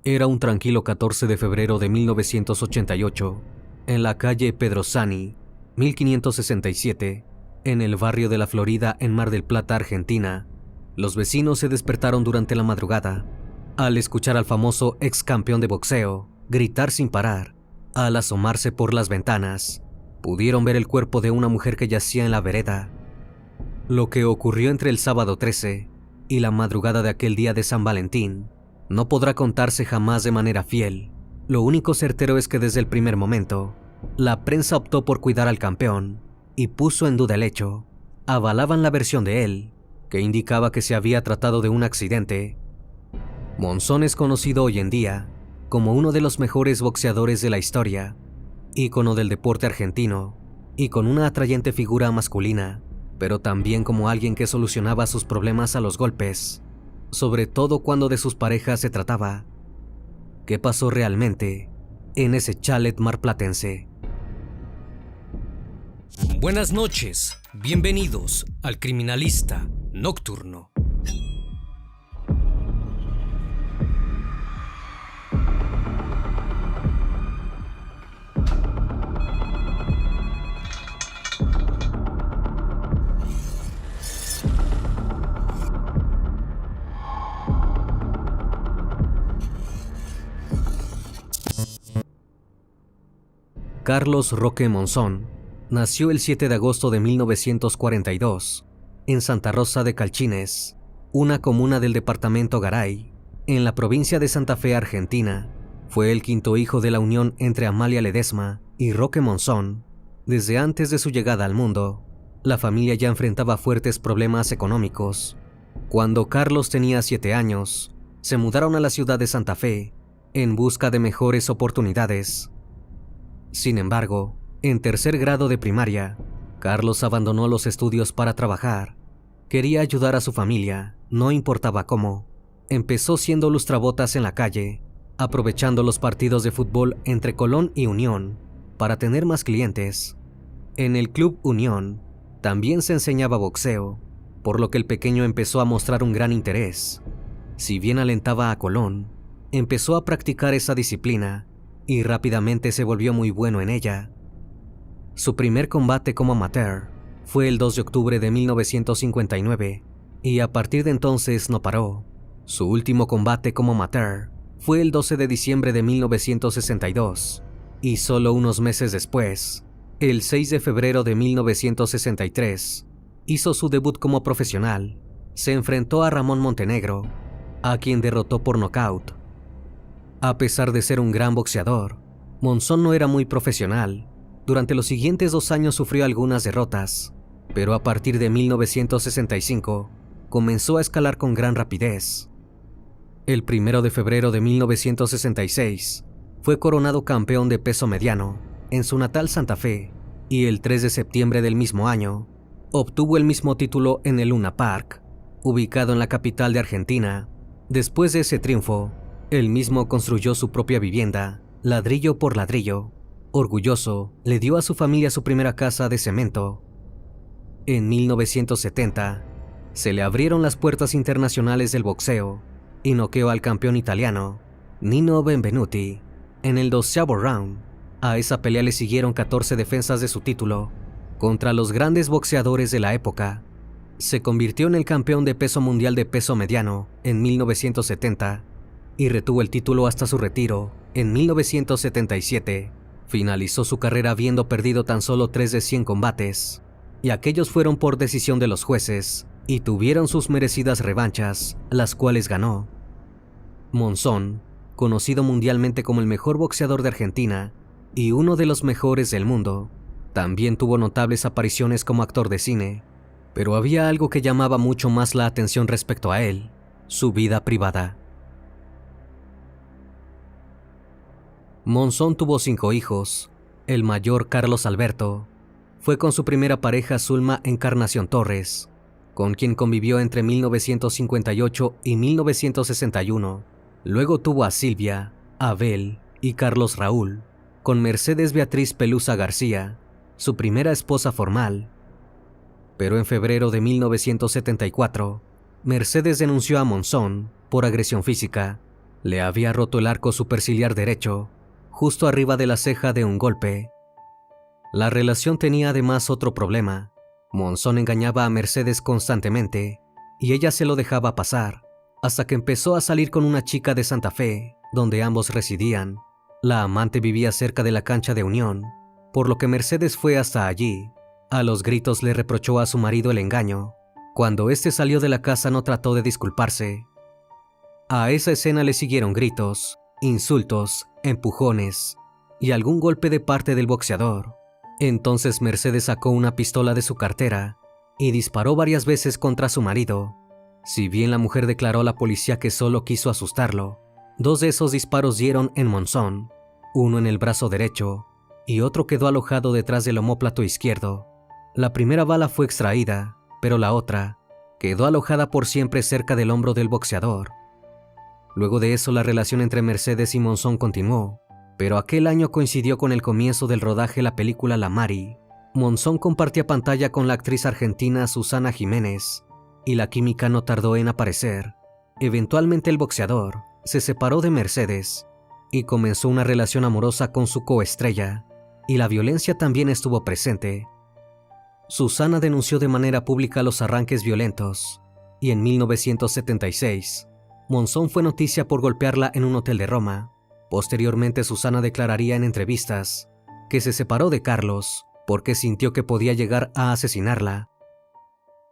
Era un tranquilo 14 de febrero de 1988, en la calle Pedrosani, 1567, en el barrio de La Florida, en Mar del Plata, Argentina. Los vecinos se despertaron durante la madrugada al escuchar al famoso ex campeón de boxeo gritar sin parar. Al asomarse por las ventanas, pudieron ver el cuerpo de una mujer que yacía en la vereda. Lo que ocurrió entre el sábado 13 y la madrugada de aquel día de San Valentín no podrá contarse jamás de manera fiel. Lo único certero es que desde el primer momento, la prensa optó por cuidar al campeón y puso en duda el hecho. Avalaban la versión de él, que indicaba que se había tratado de un accidente. Monzón es conocido hoy en día como uno de los mejores boxeadores de la historia, ícono del deporte argentino y con una atrayente figura masculina, pero también como alguien que solucionaba sus problemas a los golpes, sobre todo cuando de sus parejas se trataba. ¿Qué pasó realmente en ese chalet marplatense? Buenas noches, bienvenidos al Criminalista Nocturno. Carlos Roque Monzón nació el 7 de agosto de 1942 en Santa Rosa de Calchines, una comuna del departamento Garay, en la provincia de Santa Fe, Argentina. Fue el quinto hijo de la unión entre Amalia Ledesma y Roque Monzón. Desde antes de su llegada al mundo, la familia ya enfrentaba fuertes problemas económicos. Cuando Carlos tenía 7 años, se mudaron a la ciudad de Santa Fe en busca de mejores oportunidades. Sin embargo, en tercer grado de primaria, Carlos abandonó los estudios para trabajar. Quería ayudar a su familia, no importaba cómo. Empezó siendo lustrabotas en la calle, aprovechando los partidos de fútbol entre Colón y Unión para tener más clientes. En el Club Unión también se enseñaba boxeo, por lo que el pequeño empezó a mostrar un gran interés. Si bien alentaba a Colón, empezó a practicar esa disciplina y rápidamente se volvió muy bueno en ella. Su primer combate como amateur fue el 2 de octubre de 1959 y a partir de entonces no paró. Su último combate como amateur fue el 12 de diciembre de 1962 y solo unos meses después, el 6 de febrero de 1963, hizo su debut como profesional. Se enfrentó a Ramón Montenegro, a quien derrotó por nocaut. A pesar de ser un gran boxeador, Monzón no era muy profesional. Durante los siguientes 2 años sufrió algunas derrotas, pero a partir de 1965 comenzó a escalar con gran rapidez. El 1 de febrero de 1966 fue coronado campeón de peso mediano en su natal Santa Fe y el 3 de septiembre del mismo año obtuvo el mismo título en el Luna Park, ubicado en la capital de Argentina. Después de ese triunfo, él mismo construyó su propia vivienda, ladrillo por ladrillo. Orgulloso, le dio a su familia su primera casa de cemento. En 1970, se le abrieron las puertas internacionales del boxeo y noqueó al campeón italiano, Nino Benvenuti, en el 12º round. A esa pelea le siguieron 14 defensas de su título contra los grandes boxeadores de la época. Se convirtió en el campeón de peso mundial de peso mediano en 1970 y retuvo el título hasta su retiro en 1977. Finalizó su carrera habiendo perdido tan solo 3 de 100 combates, y aquellos fueron por decisión de los jueces y tuvieron sus merecidas revanchas, las cuales ganó. Monzón, conocido mundialmente como el mejor boxeador de Argentina y uno de los mejores del mundo, también tuvo notables apariciones como actor de cine, pero había algo que llamaba mucho más la atención respecto a él: su vida privada. Monzón tuvo 5 hijos. El mayor, Carlos Alberto, fue con su primera pareja Zulma Encarnación Torres, con quien convivió entre 1958 y 1961. Luego tuvo a Silvia, Abel y Carlos Raúl, con Mercedes Beatriz Pelusa García, su primera esposa formal. Pero en febrero de 1974, Mercedes denunció a Monzón por agresión física. Le había roto el arco superciliar derecho, justo arriba de la ceja de un golpe. La relación tenía además otro problema. Monzón engañaba a Mercedes constantemente y ella se lo dejaba pasar, hasta que empezó a salir con una chica de Santa Fe, donde ambos residían. La amante vivía cerca de la cancha de Unión, por lo que Mercedes fue hasta allí. A los gritos le reprochó a su marido el engaño. Cuando éste salió de la casa no trató de disculparse. A esa escena le siguieron gritos, insultos, empujones y algún golpe de parte del boxeador. Entonces Mercedes sacó una pistola de su cartera y disparó varias veces contra su marido. Si bien la mujer declaró a la policía que solo quiso asustarlo, 2 de esos disparos dieron en Monzón, uno en el brazo derecho y otro quedó alojado detrás del omóplato izquierdo. La primera bala fue extraída, pero la otra quedó alojada por siempre cerca del hombro del boxeador. Luego de eso la relación entre Mercedes y Monzón continuó, pero aquel año coincidió con el comienzo del rodaje de la película La Mari. Monzón compartía pantalla con la actriz argentina Susana Jiménez, y la química no tardó en aparecer. Eventualmente el boxeador se separó de Mercedes y comenzó una relación amorosa con su coestrella, y la violencia también estuvo presente. Susana denunció de manera pública los arranques violentos, y en 1976, Monzón fue noticia por golpearla en un hotel de Roma. Posteriormente, Susana declararía en entrevistas que se separó de Carlos porque sintió que podía llegar a asesinarla.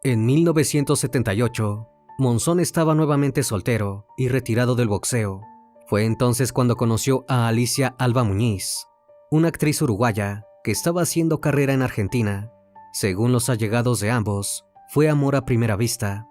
En 1978, Monzón estaba nuevamente soltero y retirado del boxeo. Fue entonces cuando conoció a Alicia Alba Muñiz, una actriz uruguaya que estaba haciendo carrera en Argentina. Según los allegados de ambos, fue amor a primera vista.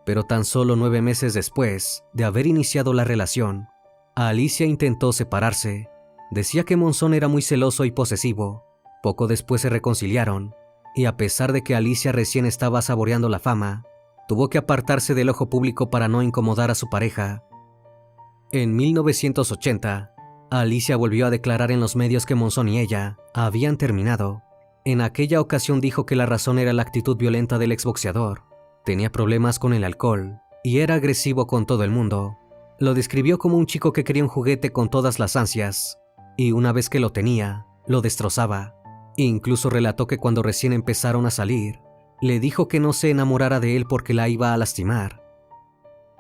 Pero tan solo 9 meses después de haber iniciado la relación, Alicia intentó separarse. Decía que Monzón era muy celoso y posesivo. Poco después se reconciliaron, y a pesar de que Alicia recién estaba saboreando la fama, tuvo que apartarse del ojo público para no incomodar a su pareja. En 1980, Alicia volvió a declarar en los medios que Monzón y ella habían terminado. En aquella ocasión dijo que la razón era la actitud violenta del exboxeador. Tenía problemas con el alcohol y era agresivo con todo el mundo. Lo describió como un chico que quería un juguete con todas las ansias, y una vez que lo tenía, lo destrozaba. Incluso relató que cuando recién empezaron a salir, le dijo que no se enamorara de él porque la iba a lastimar.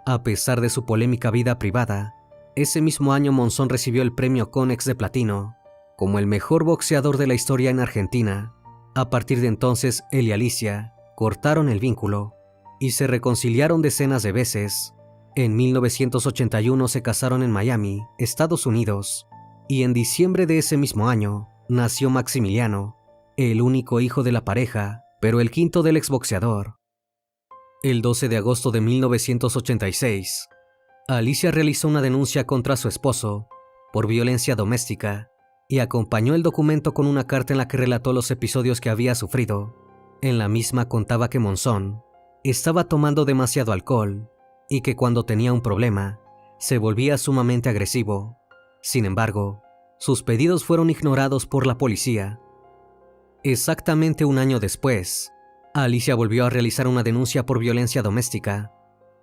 A pesar de su polémica vida privada, ese mismo año Monzón recibió el premio Conex de Platino como el mejor boxeador de la historia en Argentina. A partir de entonces, él y Alicia cortaron el vínculo y se reconciliaron decenas de veces. En 1981 se casaron en Miami, Estados Unidos, y en diciembre de ese mismo año nació Maximiliano, el único hijo de la pareja, pero el quinto del exboxeador. El 12 de agosto de 1986, Alicia realizó una denuncia contra su esposo por violencia doméstica y acompañó el documento con una carta en la que relató los episodios que había sufrido. En la misma contaba que Monzón estaba tomando demasiado alcohol y que cuando tenía un problema se volvía sumamente agresivo. Sin embargo, sus pedidos fueron ignorados por la policía. Exactamente un año después, Alicia volvió a realizar una denuncia por violencia doméstica.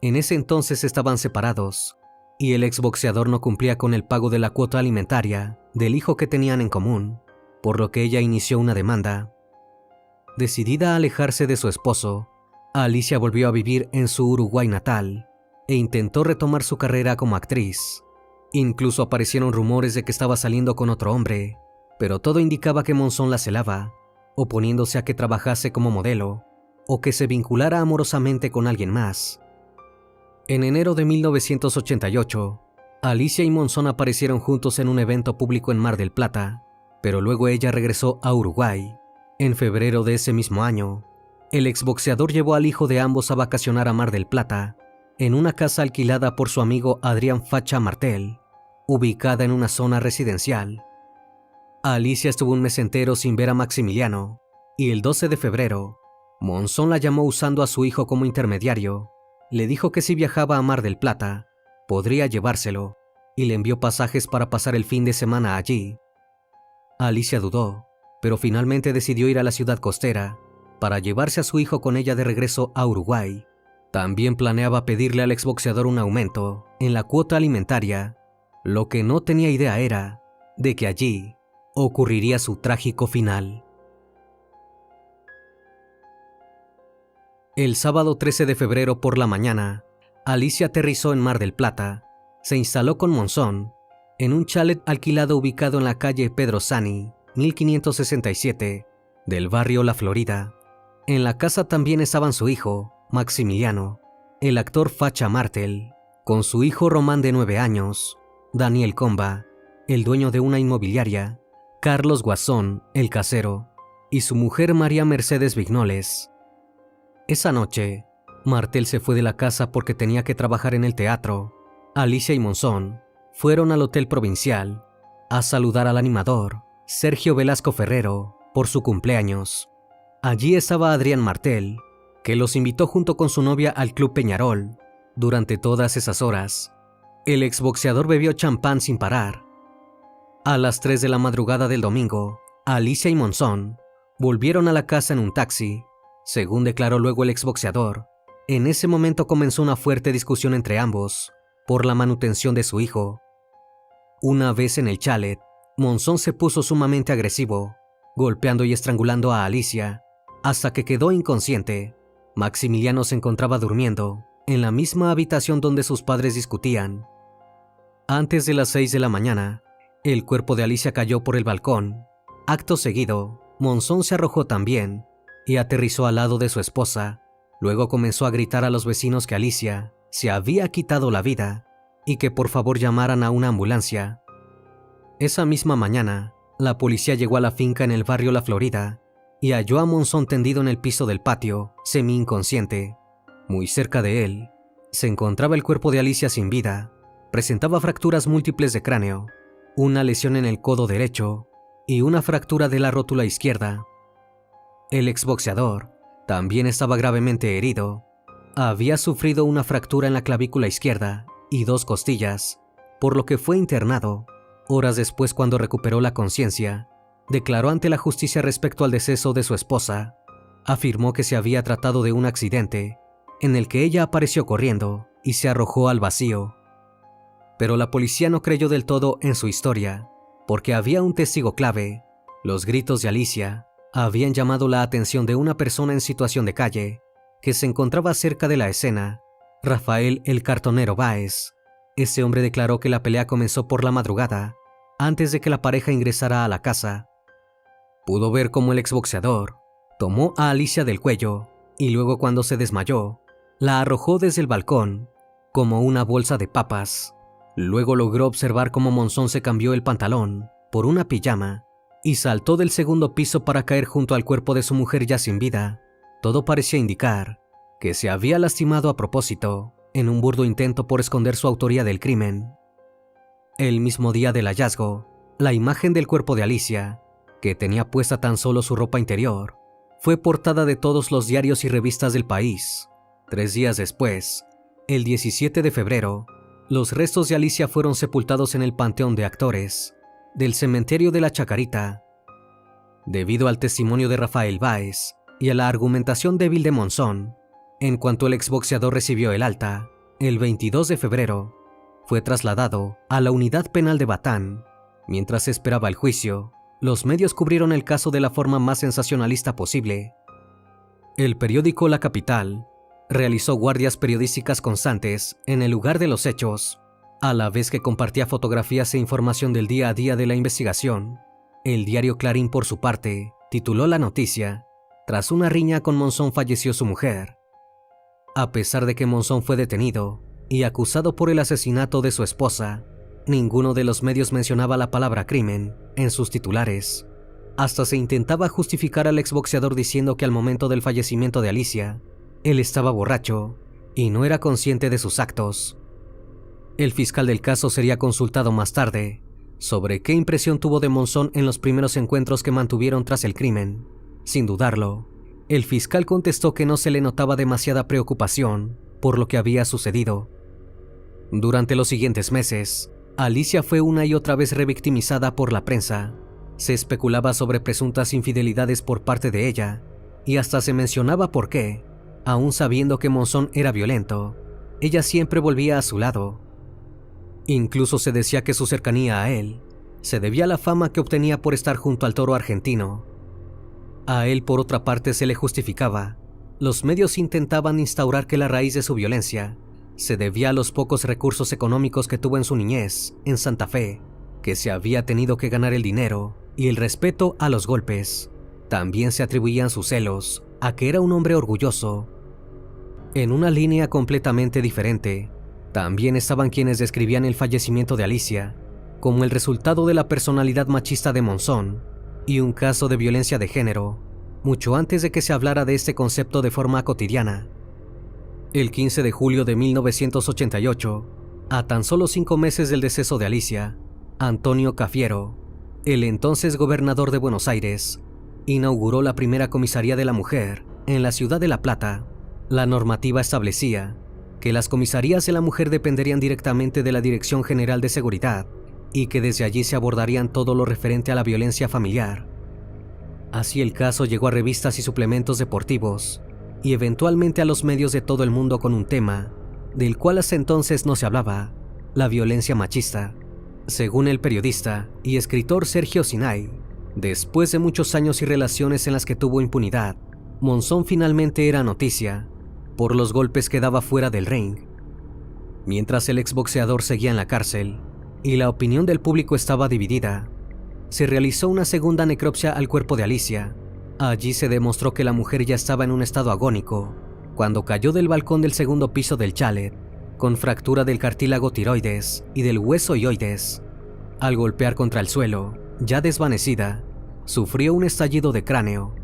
En ese entonces estaban separados y el exboxeador no cumplía con el pago de la cuota alimentaria del hijo que tenían en común, por lo que ella inició una demanda. Decidida a alejarse de su esposo, Alicia volvió a vivir en su Uruguay natal e intentó retomar su carrera como actriz. Incluso aparecieron rumores de que estaba saliendo con otro hombre, pero todo indicaba que Monzón la celaba, oponiéndose a que trabajase como modelo o que se vinculara amorosamente con alguien más. En enero de 1988, Alicia y Monzón aparecieron juntos en un evento público en Mar del Plata, pero luego ella regresó a Uruguay. En febrero de ese mismo año, el exboxeador llevó al hijo de ambos a vacacionar a Mar del Plata, en una casa alquilada por su amigo Adrián Facha Martel, ubicada en una zona residencial. Alicia estuvo un mes entero sin ver a Maximiliano, y el 12 de febrero, Monzón la llamó usando a su hijo como intermediario. Le dijo que si viajaba a Mar del Plata, podría llevárselo, y le envió pasajes para pasar el fin de semana allí. Alicia dudó, pero finalmente decidió ir a la ciudad costera para llevarse a su hijo con ella de regreso a Uruguay. También planeaba pedirle al exboxeador un aumento en la cuota alimentaria. Lo que no tenía idea era de que allí ocurriría su trágico final. El sábado 13 de febrero por la mañana, Alicia aterrizó en Mar del Plata. Se instaló con Monzón en un chalet alquilado ubicado en la calle Pedro Sani, 1567, del barrio La Florida. En la casa también estaban su hijo, Maximiliano, el actor Facha Martel, con su hijo Román de 9 años, Daniel Comba, el dueño de una inmobiliaria, Carlos Guasón, el casero, y su mujer María Mercedes Vignoles. Esa noche, Martel se fue de la casa porque tenía que trabajar en el teatro. Alicia y Monzón fueron al Hotel Provincial a saludar al animador, Sergio Velasco Ferrero, por su cumpleaños. Allí estaba Adrián Martel, que los invitó junto con su novia al Club Peñarol. Durante todas esas horas, el exboxeador bebió champán sin parar. A las 3 de la madrugada del domingo, Alicia y Monzón volvieron a la casa en un taxi. Según declaró luego el exboxeador, en ese momento comenzó una fuerte discusión entre ambos por la manutención de su hijo. Una vez en el chalet, Monzón se puso sumamente agresivo, golpeando y estrangulando a Alicia, hasta que quedó inconsciente. Maximiliano se encontraba durmiendo en la misma habitación donde sus padres discutían. Antes de las 6 de la mañana, el cuerpo de Alicia cayó por el balcón. Acto seguido, Monzón se arrojó también y aterrizó al lado de su esposa. Luego comenzó a gritar a los vecinos que Alicia se había quitado la vida y que por favor llamaran a una ambulancia. Esa misma mañana, la policía llegó a la finca en el barrio La Florida y halló a Monzón tendido en el piso del patio, semi-inconsciente. Muy cerca de él, se encontraba el cuerpo de Alicia sin vida. Presentaba fracturas múltiples de cráneo, una lesión en el codo derecho y una fractura de la rótula izquierda. El exboxeador también estaba gravemente herido. Había sufrido una fractura en la clavícula izquierda y 2 costillas, por lo que fue internado. Horas después, cuando recuperó la conciencia, declaró ante la justicia respecto al deceso de su esposa. Afirmó que se había tratado de un accidente en el que ella apareció corriendo y se arrojó al vacío. Pero la policía no creyó del todo en su historia, porque había un testigo clave. Los gritos de Alicia habían llamado la atención de una persona en situación de calle que se encontraba cerca de la escena, Rafael el Cartonero Báez. Ese hombre declaró que la pelea comenzó por la madrugada, antes de que la pareja ingresara a la casa. Pudo ver cómo el exboxeador tomó a Alicia del cuello y luego, cuando se desmayó, la arrojó desde el balcón como una bolsa de papas. Luego logró observar cómo Monzón se cambió el pantalón por una pijama y saltó del segundo piso para caer junto al cuerpo de su mujer ya sin vida. Todo parecía indicar que se había lastimado a propósito, en un burdo intento por esconder su autoría del crimen. El mismo día del hallazgo, la imagen del cuerpo de Alicia, que tenía puesta tan solo su ropa interior, fue portada de todos los diarios y revistas del país. 3 días después, el 17 de febrero, los restos de Alicia fueron sepultados en el Panteón de Actores del cementerio de la Chacarita. Debido al testimonio de Rafael Báez y a la argumentación débil de Monzón, en cuanto el exboxeador recibió el alta, el 22 de febrero, fue trasladado a la unidad penal de Batán. Mientras esperaba el juicio, los medios cubrieron el caso de la forma más sensacionalista posible. El periódico La Capital realizó guardias periodísticas constantes en el lugar de los hechos, a la vez que compartía fotografías e información del día a día de la investigación. El diario Clarín, por su parte, tituló la noticia: "Tras una riña con Monzón falleció su mujer". A pesar de que Monzón fue detenido y acusado por el asesinato de su esposa, ninguno de los medios mencionaba la palabra crimen en sus titulares. Hasta se intentaba justificar al exboxeador diciendo que al momento del fallecimiento de Alicia, él estaba borracho y no era consciente de sus actos. El fiscal del caso sería consultado más tarde sobre qué impresión tuvo de Monzón en los primeros encuentros que mantuvieron tras el crimen. Sin dudarlo, el fiscal contestó que no se le notaba demasiada preocupación por lo que había sucedido. Durante los siguientes meses, Alicia fue una y otra vez revictimizada por la prensa. Se especulaba sobre presuntas infidelidades por parte de ella y hasta se mencionaba por qué Aún sabiendo que Monzón era violento, ella siempre volvía a su lado. Incluso se decía que su cercanía a él se debía a la fama que obtenía por estar junto al toro argentino. A él, por otra parte, se le justificaba. Los medios intentaban instaurar que la raíz de su violencia se debía a los pocos recursos económicos que tuvo en su niñez en Santa Fe, que se había tenido que ganar el dinero y el respeto a los golpes. También se atribuían sus celos a que era un hombre orgulloso. En una línea completamente diferente, también estaban quienes describían el fallecimiento de Alicia como el resultado de la personalidad machista de Monzón y un caso de violencia de género, mucho antes de que se hablara de este concepto de forma cotidiana. El 15 de julio de 1988, a tan solo 5 meses del deceso de Alicia, Antonio Cafiero, el entonces gobernador de Buenos Aires, inauguró la primera comisaría de la mujer en la ciudad de La Plata. La normativa establecía que las comisarías de la mujer dependerían directamente de la Dirección General de Seguridad y que desde allí se abordarían todo lo referente a la violencia familiar. Así el caso llegó a revistas y suplementos deportivos y eventualmente a los medios de todo el mundo con un tema del cual hasta entonces no se hablaba: la violencia machista. Según el periodista y escritor Sergio Sinay, después de muchos años y relaciones en las que tuvo impunidad, Monzón finalmente era noticia por los golpes que daba fuera del ring. Mientras el exboxeador seguía en la cárcel y la opinión del público estaba dividida, se realizó una segunda necropsia al cuerpo de Alicia. Allí se demostró que la mujer ya estaba en un estado agónico cuando cayó del balcón del segundo piso del chalet, con fractura del cartílago tiroides y del hueso hioides. Al golpear contra el suelo, ya desvanecida, sufrió un estallido de cráneo.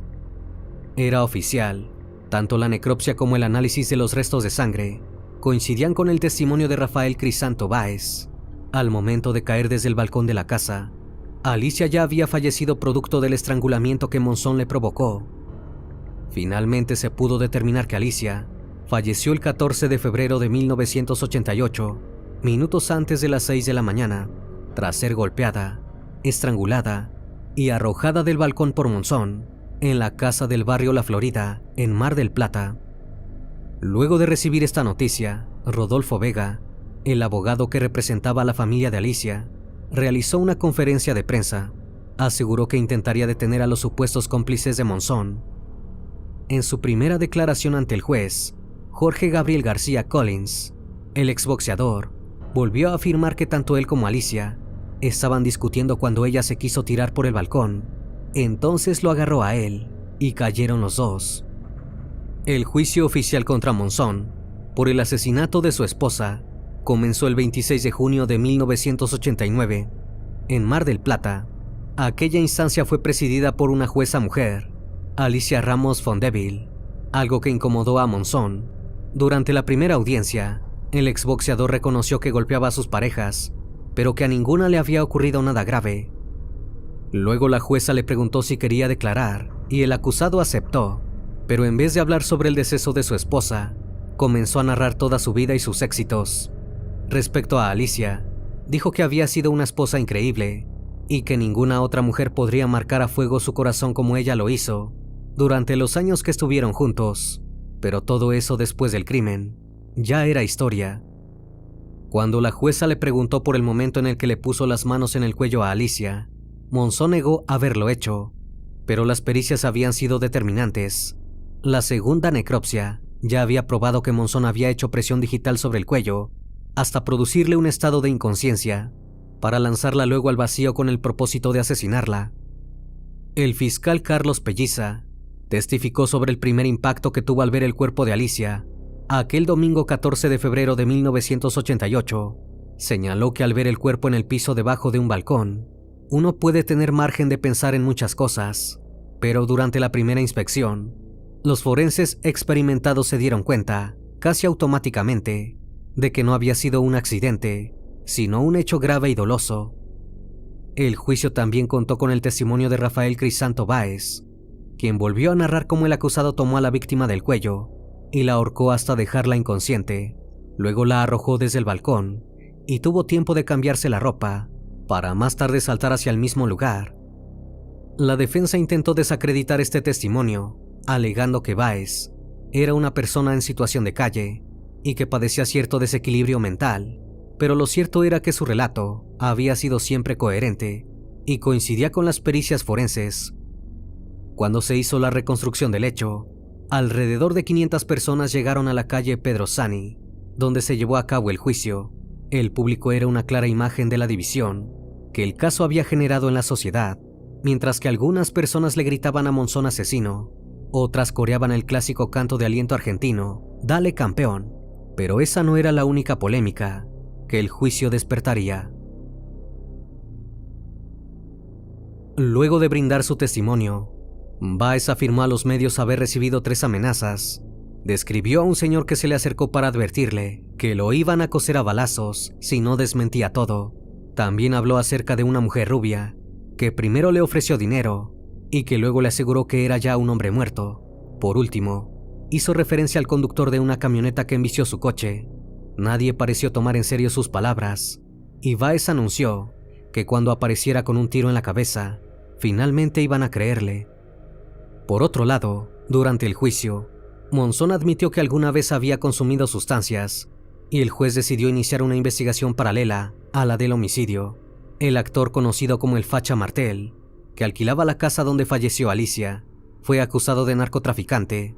Era oficial, tanto la necropsia como el análisis de los restos de sangre coincidían con el testimonio de Rafael Crisanto Báez. Al momento de caer desde el balcón de la casa, Alicia ya había fallecido producto del estrangulamiento que Monzón le provocó. Finalmente se pudo determinar que Alicia falleció el 14 de febrero de 1988, minutos antes de las 6 de la mañana, tras ser golpeada, estrangulada y arrojada del balcón por Monzón en la casa del barrio La Florida, en Mar del Plata. Luego de recibir esta noticia, Rodolfo Vega, el abogado que representaba a la familia de Alicia, realizó una conferencia de prensa. Aseguró que intentaría detener a los supuestos cómplices de Monzón. En su primera declaración ante el juez, Jorge Gabriel García Collins, el exboxeador, volvió a afirmar que tanto él como Alicia estaban discutiendo cuando ella se quiso tirar por el balcón. Entonces lo agarró a él y cayeron los dos. El juicio oficial contra Monzón por el asesinato de su esposa comenzó el 26 de junio de 1989 en Mar del Plata. Aquella instancia fue presidida por una jueza mujer, Alicia Ramos Fondeville, algo que incomodó a Monzón. Durante la primera audiencia, el exboxeador reconoció que golpeaba a sus parejas, pero que a ninguna le había ocurrido nada grave. Luego la jueza le preguntó si quería declarar y el acusado aceptó, pero en vez de hablar sobre el deceso de su esposa, comenzó a narrar toda su vida y sus éxitos. Respecto a Alicia, dijo que había sido una esposa increíble y que ninguna otra mujer podría marcar a fuego su corazón como ella lo hizo durante los años que estuvieron juntos, pero todo eso después del crimen ya era historia. Cuando la jueza le preguntó por el momento en el que le puso las manos en el cuello a Alicia, Monzón negó haberlo hecho, pero las pericias habían sido determinantes. La segunda necropsia ya había probado que Monzón había hecho presión digital sobre el cuello hasta producirle un estado de inconsciencia, para lanzarla luego al vacío con el propósito de asesinarla. El fiscal Carlos Pelliza testificó sobre el primer impacto que tuvo al ver el cuerpo de Alicia aquel domingo 14 de febrero de 1988. Señaló que al ver el cuerpo en el piso debajo de un balcón, uno puede tener margen de pensar en muchas cosas, pero durante la primera inspección, los forenses experimentados se dieron cuenta, casi automáticamente, de que no había sido un accidente, sino un hecho grave y doloso. El juicio también contó con el testimonio de Rafael Crisanto Báez, quien volvió a narrar cómo el acusado tomó a la víctima del cuello y la ahorcó hasta dejarla inconsciente. Luego la arrojó desde el balcón y tuvo tiempo de cambiarse la ropa para más tarde saltar hacia el mismo lugar. La defensa intentó desacreditar este testimonio, alegando que Báez era una persona en situación de calle y que padecía cierto desequilibrio mental, pero lo cierto era que su relato había sido siempre coherente y coincidía con las pericias forenses. Cuando se hizo la reconstrucción del hecho, alrededor de 500 personas llegaron a la calle Pedro Sani, donde se llevó a cabo el juicio. El público era una clara imagen de la división que el caso había generado en la sociedad, mientras que algunas personas le gritaban a Monzón asesino, otras coreaban el clásico canto de aliento argentino, "Dale campeón", pero esa no era la única polémica que el juicio despertaría. Luego de brindar su testimonio, Báez afirmó a los medios haber recibido 3 amenazas. Describió a un señor que se le acercó para advertirle que lo iban a coser a balazos si no desmentía todo. También habló acerca de una mujer rubia que primero le ofreció dinero y que luego le aseguró que era ya un hombre muerto. Por último, hizo referencia al conductor de una camioneta que embistió su coche. Nadie pareció tomar en serio sus palabras, y Báez anunció que cuando apareciera con un tiro en la cabeza, finalmente iban a creerle. Por otro lado, durante el juicio, Monzón admitió que alguna vez había consumido sustancias, y el juez decidió iniciar una investigación paralela a la del homicidio. El actor conocido como el Facha Martel, que alquilaba la casa donde falleció Alicia, fue acusado de narcotraficante.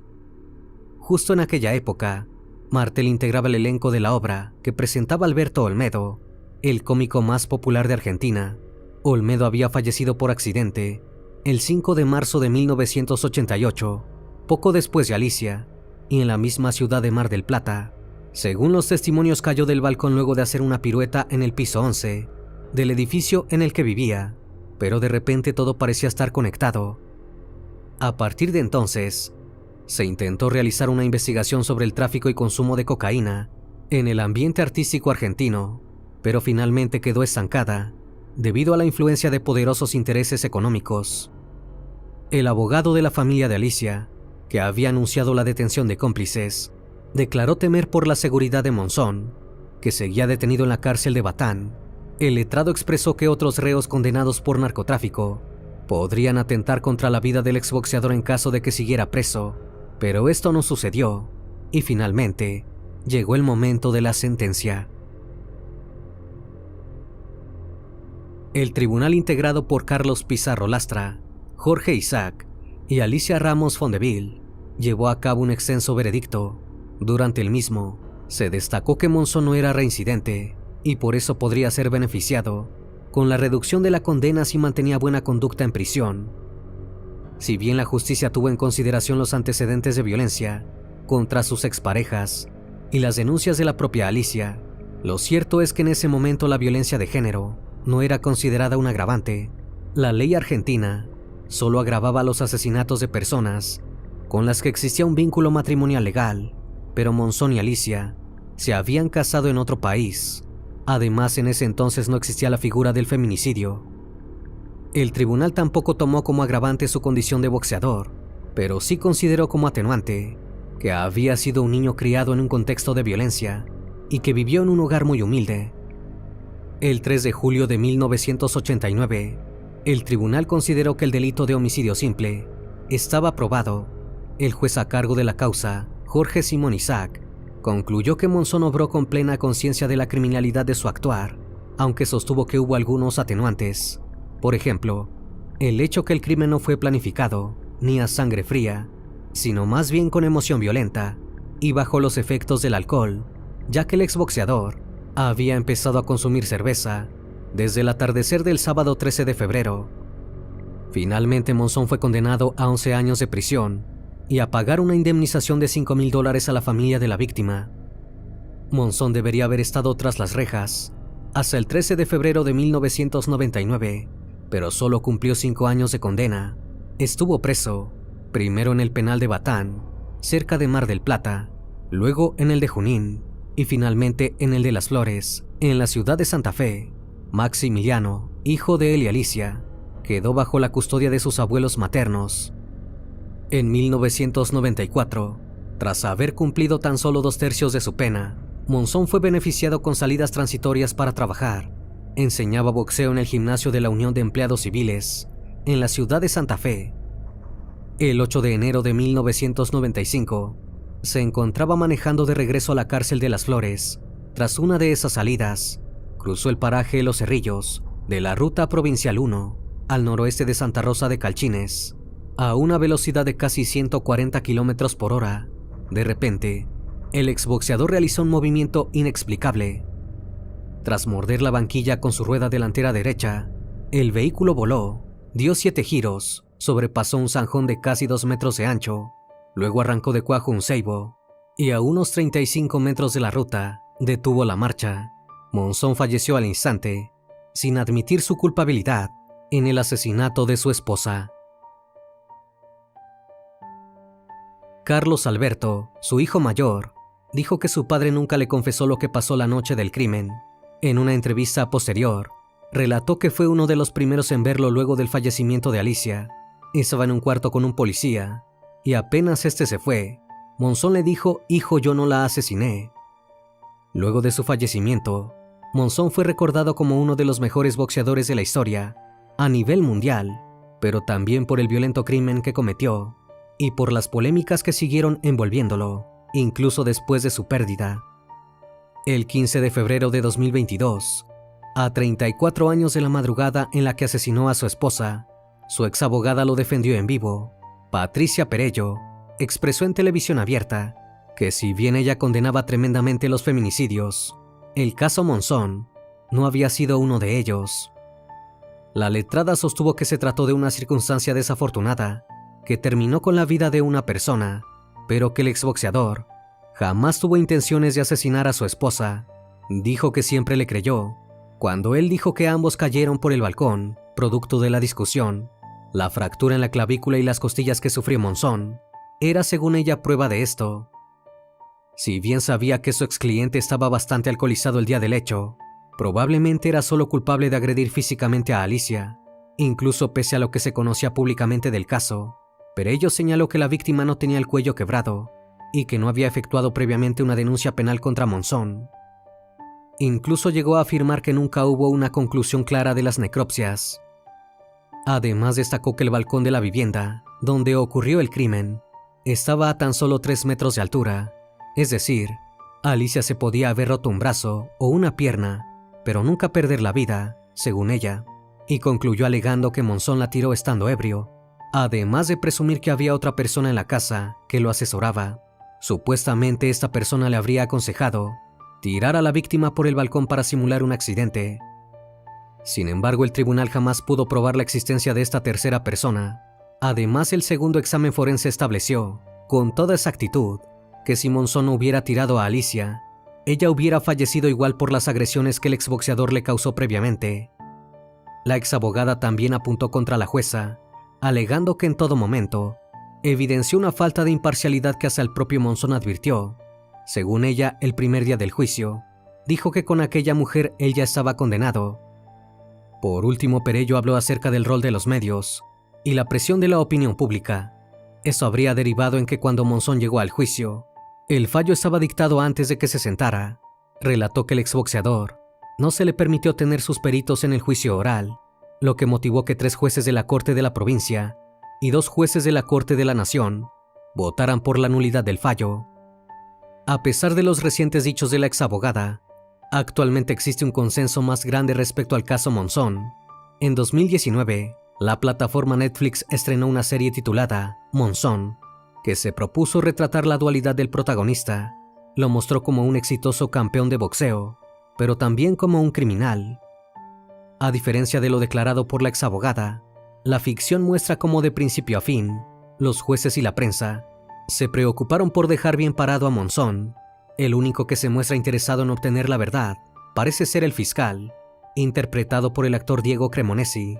Justo en aquella época, Martel integraba el elenco de la obra que presentaba Alberto Olmedo, el cómico más popular de Argentina. Olmedo había fallecido por accidente el 5 de marzo de 1988, poco después de Alicia, y en la misma ciudad de Mar del Plata. Según los testimonios, cayó del balcón luego de hacer una pirueta en el piso 11 del edificio en el que vivía, pero de repente todo parecía estar conectado. A partir de entonces, se intentó realizar una investigación sobre el tráfico y consumo de cocaína en el ambiente artístico argentino, pero finalmente quedó estancada debido a la influencia de poderosos intereses económicos. El abogado de la familia de Alicia, que había anunciado la detención de cómplices, declaró temer por la seguridad de Monzón, que seguía detenido en la cárcel de Batán. El letrado expresó que otros reos condenados por narcotráfico podrían atentar contra la vida del exboxeador en caso de que siguiera preso, pero esto no sucedió, y finalmente llegó el momento de la sentencia. El tribunal, integrado por Carlos Pizarro Lastra, Jorge Isaac y Alicia Ramos Fondeville, llevó a cabo un extenso veredicto. Durante el mismo, se destacó que Monzón no era reincidente y por eso podría ser beneficiado con la reducción de la condena si mantenía buena conducta en prisión. Si bien la justicia tuvo en consideración los antecedentes de violencia contra sus exparejas y las denuncias de la propia Alicia, lo cierto es que en ese momento la violencia de género no era considerada un agravante. La ley argentina solo agravaba los asesinatos de personas con las que existía un vínculo matrimonial legal, pero Monzón y Alicia se habían casado en otro país. Además, en ese entonces no existía la figura del feminicidio. El tribunal tampoco tomó como agravante su condición de boxeador, pero sí consideró como atenuante que había sido un niño criado en un contexto de violencia y que vivió en un hogar muy humilde. El 3 de julio de 1989, el tribunal consideró que el delito de homicidio simple estaba probado. El juez a cargo de la causa, Jorge Simón Isaac, concluyó que Monzón obró con plena conciencia de la criminalidad de su actuar, aunque sostuvo que hubo algunos atenuantes. Por ejemplo, el hecho que el crimen no fue planificado ni a sangre fría, sino más bien con emoción violenta y bajo los efectos del alcohol, ya que el exboxeador había empezado a consumir cerveza desde el atardecer del sábado 13 de febrero. Finalmente, Monzón fue condenado a 11 años de prisión y a pagar una indemnización de $5,000 a la familia de la víctima. Monzón debería haber estado tras las rejas hasta el 13 de febrero de 1999, pero solo cumplió 5 años de condena. Estuvo preso, primero en el penal de Batán, cerca de Mar del Plata, luego en el de Junín, y finalmente en el de Las Flores, en la ciudad de Santa Fe. Maximiliano, hijo de él y Alicia, quedó bajo la custodia de sus abuelos maternos. En 1994, tras haber cumplido tan solo 2/3 de su pena, Monzón fue beneficiado con salidas transitorias para trabajar. Enseñaba boxeo en el gimnasio de la Unión de Empleados Civiles, en la ciudad de Santa Fe. El 8 de enero de 1995, se encontraba manejando de regreso a la cárcel de Las Flores. Tras una de esas salidas, cruzó el paraje Los Cerrillos de la Ruta Provincial 1 al noroeste de Santa Rosa de Calchines, a una velocidad de casi 140 km por hora. De repente, el exboxeador realizó un movimiento inexplicable. Tras morder la banquilla con su rueda delantera derecha, el vehículo voló, dio 7 giros, sobrepasó un zanjón de casi 2 metros de ancho, luego arrancó de cuajo un ceibo y a unos 35 metros de la ruta detuvo la marcha. Monzón falleció al instante, sin admitir su culpabilidad en el asesinato de su esposa. Carlos Alberto, su hijo mayor, dijo que su padre nunca le confesó lo que pasó la noche del crimen. En una entrevista posterior, relató que fue uno de los primeros en verlo luego del fallecimiento de Alicia. Estaba en un cuarto con un policía, y apenas este se fue, Monzón le dijo: «Hijo, yo no la asesiné». Luego de su fallecimiento, Monzón fue recordado como uno de los mejores boxeadores de la historia, a nivel mundial, pero también por el violento crimen que cometió, y por las polémicas que siguieron envolviéndolo, incluso después de su pérdida. El 15 de febrero de 2022, a 34 años de la madrugada en la que asesinó a su esposa, su exabogada lo defendió en vivo. Patricia Perello expresó en televisión abierta que si bien ella condenaba tremendamente los feminicidios, el caso Monzón no había sido uno de ellos. La letrada sostuvo que se trató de una circunstancia desafortunada que terminó con la vida de una persona, pero que el exboxeador jamás tuvo intenciones de asesinar a su esposa. Dijo que siempre le creyó cuando él dijo que ambos cayeron por el balcón, producto de la discusión. La fractura en la clavícula y las costillas que sufrió Monzón era, según ella, prueba de esto. Si bien sabía que su excliente estaba bastante alcoholizado el día del hecho, probablemente era solo culpable de agredir físicamente a Alicia, incluso pese a lo que se conocía públicamente del caso. Perello señaló que la víctima no tenía el cuello quebrado y que no había efectuado previamente una denuncia penal contra Monzón. Incluso llegó a afirmar que nunca hubo una conclusión clara de las necropsias. Además, destacó que el balcón de la vivienda, donde ocurrió el crimen, estaba a tan solo 3 metros de altura, es decir, Alicia se podía haber roto un brazo o una pierna, pero nunca perder la vida, según ella, y concluyó alegando que Monzón la tiró estando ebrio, además de presumir que había otra persona en la casa que lo asesoraba. Supuestamente esta persona le habría aconsejado tirar a la víctima por el balcón para simular un accidente. Sin embargo, el tribunal jamás pudo probar la existencia de esta tercera persona. Además, el segundo examen forense estableció, con toda exactitud, que si Monzón no hubiera tirado a Alicia, ella hubiera fallecido igual por las agresiones que el exboxeador le causó previamente. La exabogada también apuntó contra la jueza, alegando que en todo momento evidenció una falta de imparcialidad que hasta el propio Monzón advirtió. Según ella, el primer día del juicio, dijo que con aquella mujer él ya estaba condenado. Por último, Perello habló acerca del rol de los medios y la presión de la opinión pública. Eso habría derivado en que cuando Monzón llegó al juicio, el fallo estaba dictado antes de que se sentara. Relató que el exboxeador no se le permitió tener sus peritos en el juicio oral, lo que motivó que 3 jueces de la Corte de la Provincia y 2 jueces de la Corte de la Nación votaran por la nulidad del fallo. A pesar de los recientes dichos de la exabogada, actualmente existe un consenso más grande respecto al caso Monzón. En 2019, la plataforma Netflix estrenó una serie titulada Monzón, que se propuso retratar la dualidad del protagonista. Lo mostró como un exitoso campeón de boxeo, pero también como un criminal. A diferencia de lo declarado por la exabogada, la ficción muestra cómo de principio a fin, los jueces y la prensa se preocuparon por dejar bien parado a Monzón. El único que se muestra interesado en obtener la verdad parece ser el fiscal, interpretado por el actor Diego Cremonesi.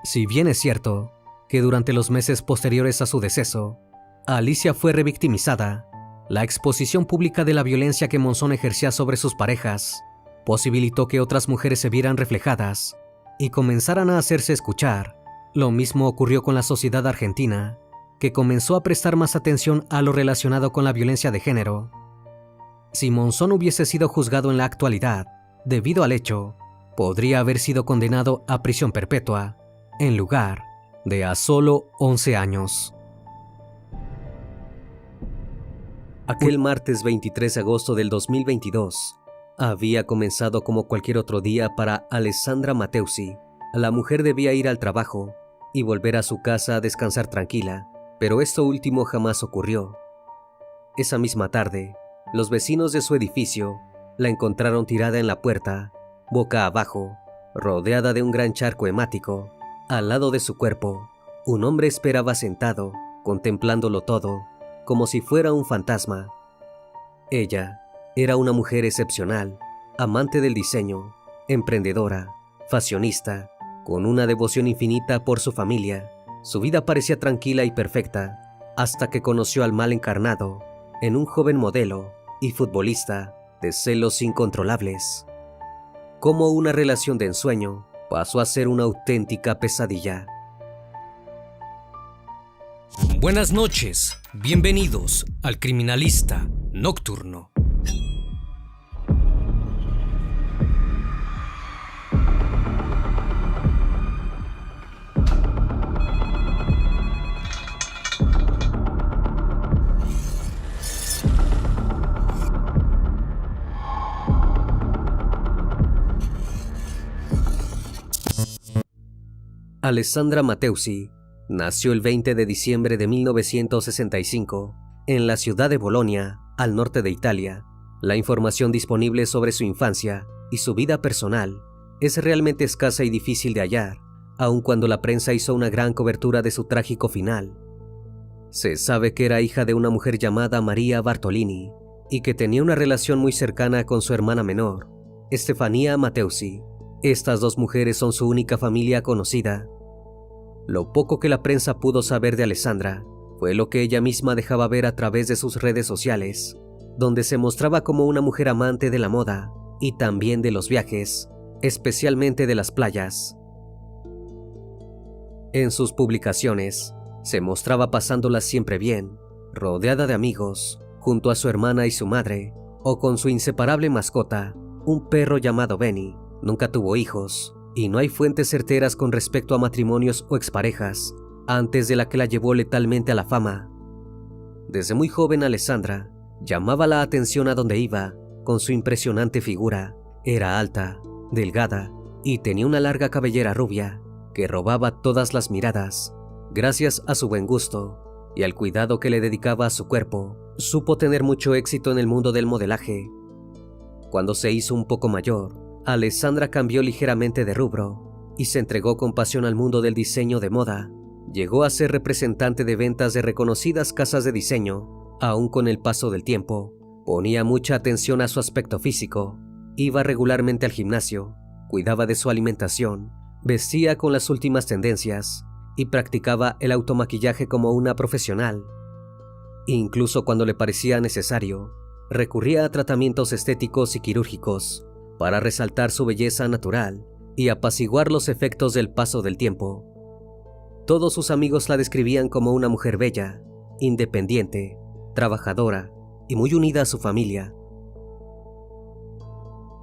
Si bien es cierto que durante los meses posteriores a su deceso, Alicia fue revictimizada, la exposición pública de la violencia que Monzón ejercía sobre sus parejas posibilitó que otras mujeres se vieran reflejadas y comenzaran a hacerse escuchar. Lo mismo ocurrió con la sociedad argentina, que comenzó a prestar más atención a lo relacionado con la violencia de género. Si Monzón hubiese sido juzgado en la actualidad, debido al hecho, podría haber sido condenado a prisión perpetua, en lugar de a solo 11 años. Aquel martes 23 de agosto del 2022 había comenzado como cualquier otro día para Alessandra Matteusi. La mujer debía ir al trabajo y volver a su casa a descansar tranquila, pero esto último jamás ocurrió. Esa misma tarde, los vecinos de su edificio la encontraron tirada en la puerta, boca abajo, rodeada de un gran charco hemático. Al lado de su cuerpo, un hombre esperaba sentado, contemplándolo todo, como si fuera un fantasma. Ella era una mujer excepcional, amante del diseño, emprendedora, fashionista, con una devoción infinita por su familia. Su vida parecía tranquila y perfecta, hasta que conoció al mal encarnado en un joven modelo y futbolista de celos incontrolables. Como una relación de ensueño pasó a ser una auténtica pesadilla. Buenas noches, bienvenidos al Criminalista Nocturno. Alessandra Matteusi nació el 20 de diciembre de 1965 en la ciudad de Bolonia, al norte de Italia. La información disponible sobre su infancia y su vida personal es realmente escasa y difícil de hallar, aun cuando la prensa hizo una gran cobertura de su trágico final. Se sabe que era hija de una mujer llamada Maria Bartolini y que tenía una relación muy cercana con su hermana menor, Stefania Matteusi. Estas dos mujeres son su única familia conocida. Lo poco que la prensa pudo saber de Alessandra fue lo que ella misma dejaba ver a través de sus redes sociales, donde se mostraba como una mujer amante de la moda y también de los viajes, especialmente de las playas. En sus publicaciones, se mostraba pasándola siempre bien, rodeada de amigos, junto a su hermana y su madre, o con su inseparable mascota, un perro llamado Benny. Nunca tuvo hijos, y no hay fuentes certeras con respecto a matrimonios o exparejas, antes de la que la llevó letalmente a la fama. Desde muy joven, Alessandra llamaba la atención a donde iba, con su impresionante figura. Era alta, delgada, y tenía una larga cabellera rubia, que robaba todas las miradas. Gracias a su buen gusto y al cuidado que le dedicaba a su cuerpo, supo tener mucho éxito en el mundo del modelaje. Cuando se hizo un poco mayor, Alessandra cambió ligeramente de rubro y se entregó con pasión al mundo del diseño de moda. Llegó a ser representante de ventas de reconocidas casas de diseño. Aún con el paso del tiempo, ponía mucha atención a su aspecto físico. Iba regularmente al gimnasio, cuidaba de su alimentación, vestía con las últimas tendencias y practicaba el automaquillaje como una profesional. Incluso cuando le parecía necesario, recurría a tratamientos estéticos y quirúrgicos para resaltar su belleza natural y apaciguar los efectos del paso del tiempo. Todos sus amigos la describían como una mujer bella, independiente, trabajadora y muy unida a su familia.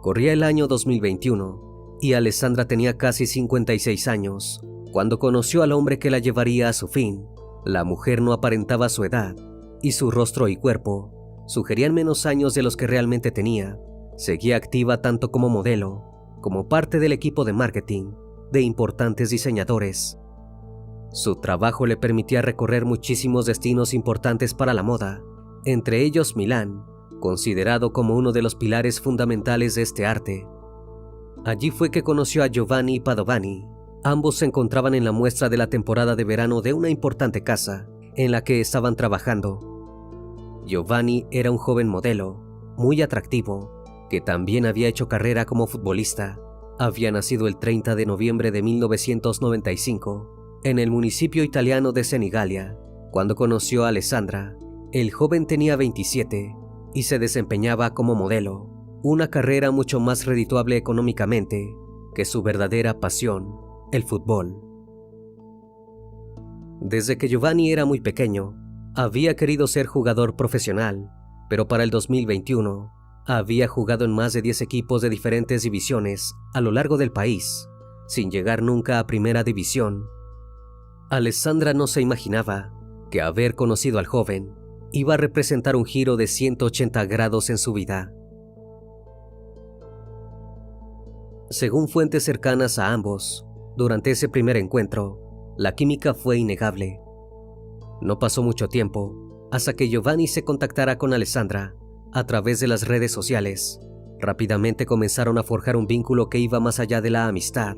Corría el año 2021 y Alessandra tenía casi 56 años cuando conoció al hombre que la llevaría a su fin. La mujer no aparentaba su edad y su rostro y cuerpo sugerían menos años de los que realmente tenía. Seguía activa tanto como modelo, como parte del equipo de marketing de importantes diseñadores. Su trabajo le permitía recorrer muchísimos destinos importantes para la moda, entre ellos Milán, considerado como uno de los pilares fundamentales de este arte. Allí fue que conoció a Giovanni Padovani. Ambos se encontraban en la muestra de la temporada de verano de una importante casa en la que estaban trabajando. Giovanni era un joven modelo, muy atractivo, que también había hecho carrera como futbolista. Había nacido el 30 de noviembre de 1995 en el municipio italiano de Senigallia. Cuando conoció a Alessandra, el joven tenía 27 y se desempeñaba como modelo, una carrera mucho más redituable económicamente que su verdadera pasión, el fútbol. Desde que Giovanni era muy pequeño, había querido ser jugador profesional, pero para el 2021 había jugado en más de 10 equipos de diferentes divisiones a lo largo del país, sin llegar nunca a primera división. Alessandra no se imaginaba que haber conocido al joven iba a representar un giro de 180 grados en su vida. Según fuentes cercanas a ambos, durante ese primer encuentro, la química fue innegable. No pasó mucho tiempo hasta que Giovanni se contactara con Alessandra a través de las redes sociales. Rápidamente comenzaron a forjar un vínculo que iba más allá de la amistad.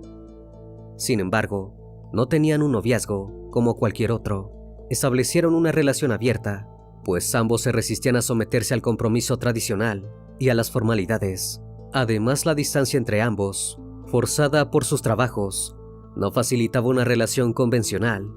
Sin embargo, no tenían un noviazgo como cualquier otro. Establecieron una relación abierta, pues ambos se resistían a someterse al compromiso tradicional y a las formalidades. Además, la distancia entre ambos, forzada por sus trabajos, no facilitaba una relación convencional.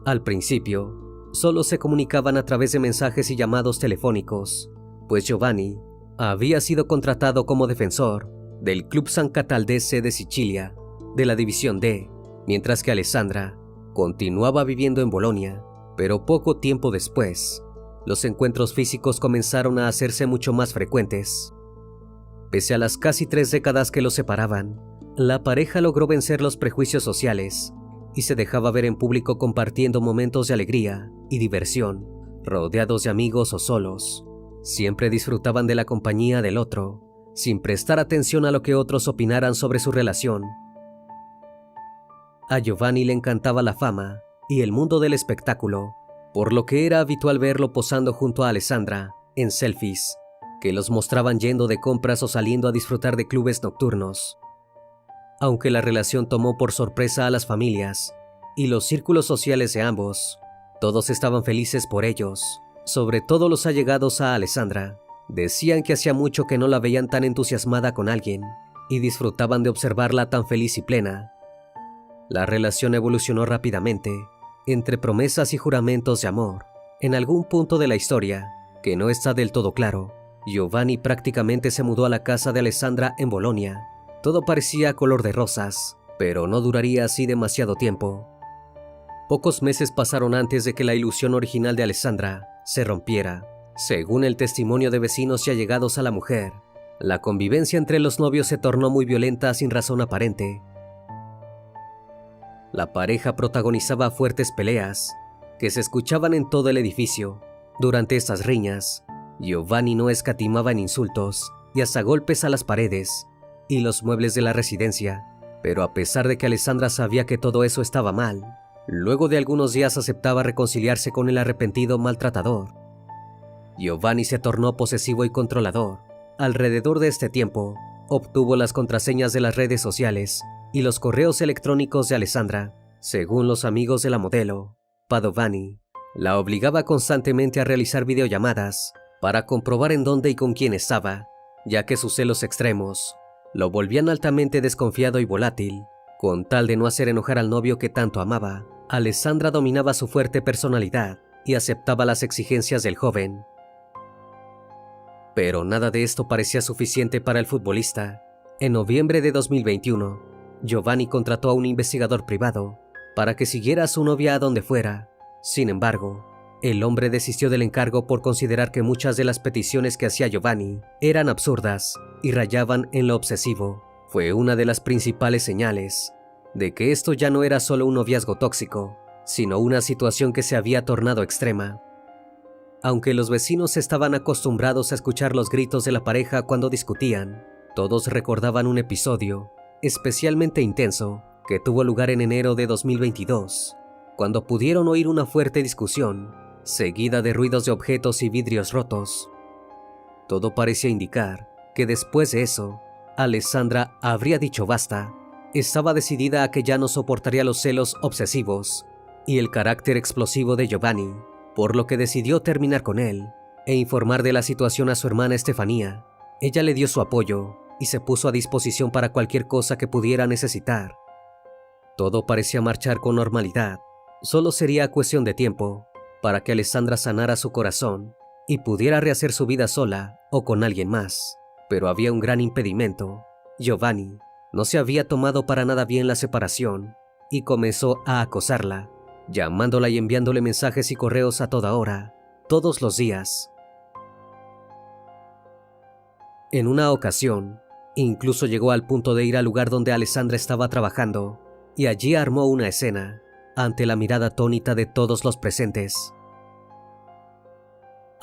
Al principio, solo se comunicaban a través de mensajes y llamados telefónicos, pues Giovanni había sido contratado como defensor del Club San Cataldese de Sicilia, de la División D, mientras que Alessandra continuaba viviendo en Bolonia, pero poco tiempo después, los encuentros físicos comenzaron a hacerse mucho más frecuentes. Pese a las casi 3 décadas que los separaban, la pareja logró vencer los prejuicios sociales y se dejaba ver en público compartiendo momentos de alegría y diversión, rodeados de amigos o solos. Siempre disfrutaban de la compañía del otro, sin prestar atención a lo que otros opinaran sobre su relación. A Giovanni le encantaba la fama y el mundo del espectáculo, por lo que era habitual verlo posando junto a Alessandra en selfies, que los mostraban yendo de compras o saliendo a disfrutar de clubes nocturnos. Aunque la relación tomó por sorpresa a las familias y los círculos sociales de ambos, todos estaban felices por ellos, sobre todo los allegados a Alessandra. Decían que hacía mucho que no la veían tan entusiasmada con alguien y disfrutaban de observarla tan feliz y plena. La relación evolucionó rápidamente, entre promesas y juramentos de amor. En algún punto de la historia, que no está del todo claro, Giovanni prácticamente se mudó a la casa de Alessandra en Bolonia. Todo parecía color de rosas, pero no duraría así demasiado tiempo. Pocos meses pasaron antes de que la ilusión original de Alessandra se rompiera. Según el testimonio de vecinos y allegados a la mujer, la convivencia entre los novios se tornó muy violenta sin razón aparente. La pareja protagonizaba fuertes peleas que se escuchaban en todo el edificio. Durante estas riñas, Giovanni no escatimaba en insultos y hasta golpes a las paredes y los muebles de la residencia, pero a pesar de que Alessandra sabía que todo eso estaba mal, luego de algunos días aceptaba reconciliarse con el arrepentido maltratador. Giovanni se tornó posesivo y controlador. Alrededor de este tiempo, obtuvo las contraseñas de las redes sociales y los correos electrónicos de Alessandra. Según los amigos de la modelo, Padovani la obligaba constantemente a realizar videollamadas para comprobar en dónde y con quién estaba, ya que sus celos extremos lo volvían altamente desconfiado y volátil. Con tal de no hacer enojar al novio que tanto amaba, Alessandra dominaba su fuerte personalidad y aceptaba las exigencias del joven. Pero nada de esto parecía suficiente para el futbolista. En noviembre de 2021, Giovanni contrató a un investigador privado para que siguiera a su novia a donde fuera. Sin embargo, el hombre desistió del encargo por considerar que muchas de las peticiones que hacía Giovanni eran absurdas y rayaban en lo obsesivo. Fue una de las principales señales de que esto ya no era solo un noviazgo tóxico, sino una situación que se había tornado extrema. Aunque los vecinos estaban acostumbrados a escuchar los gritos de la pareja cuando discutían, todos recordaban un episodio especialmente intenso que tuvo lugar en enero de 2022, cuando pudieron oír una fuerte discusión, seguida de ruidos de objetos y vidrios rotos. Todo parecía indicar que después de eso, Alessandra habría dicho basta. Estaba decidida a que ya no soportaría los celos obsesivos y el carácter explosivo de Giovanni, por lo que decidió terminar con él e informar de la situación a su hermana Estefanía. Ella le dio su apoyo y se puso a disposición para cualquier cosa que pudiera necesitar. Todo parecía marchar con normalidad. Solo sería cuestión de tiempo para que Alessandra sanara su corazón y pudiera rehacer su vida sola o con alguien más. Pero había un gran impedimento. Giovanni no se había tomado para nada bien la separación y comenzó a acosarla, llamándola y enviándole mensajes y correos a toda hora, todos los días. En una ocasión, incluso llegó al punto de ir al lugar donde Alessandra estaba trabajando y allí armó una escena ante la mirada atónita de todos los presentes.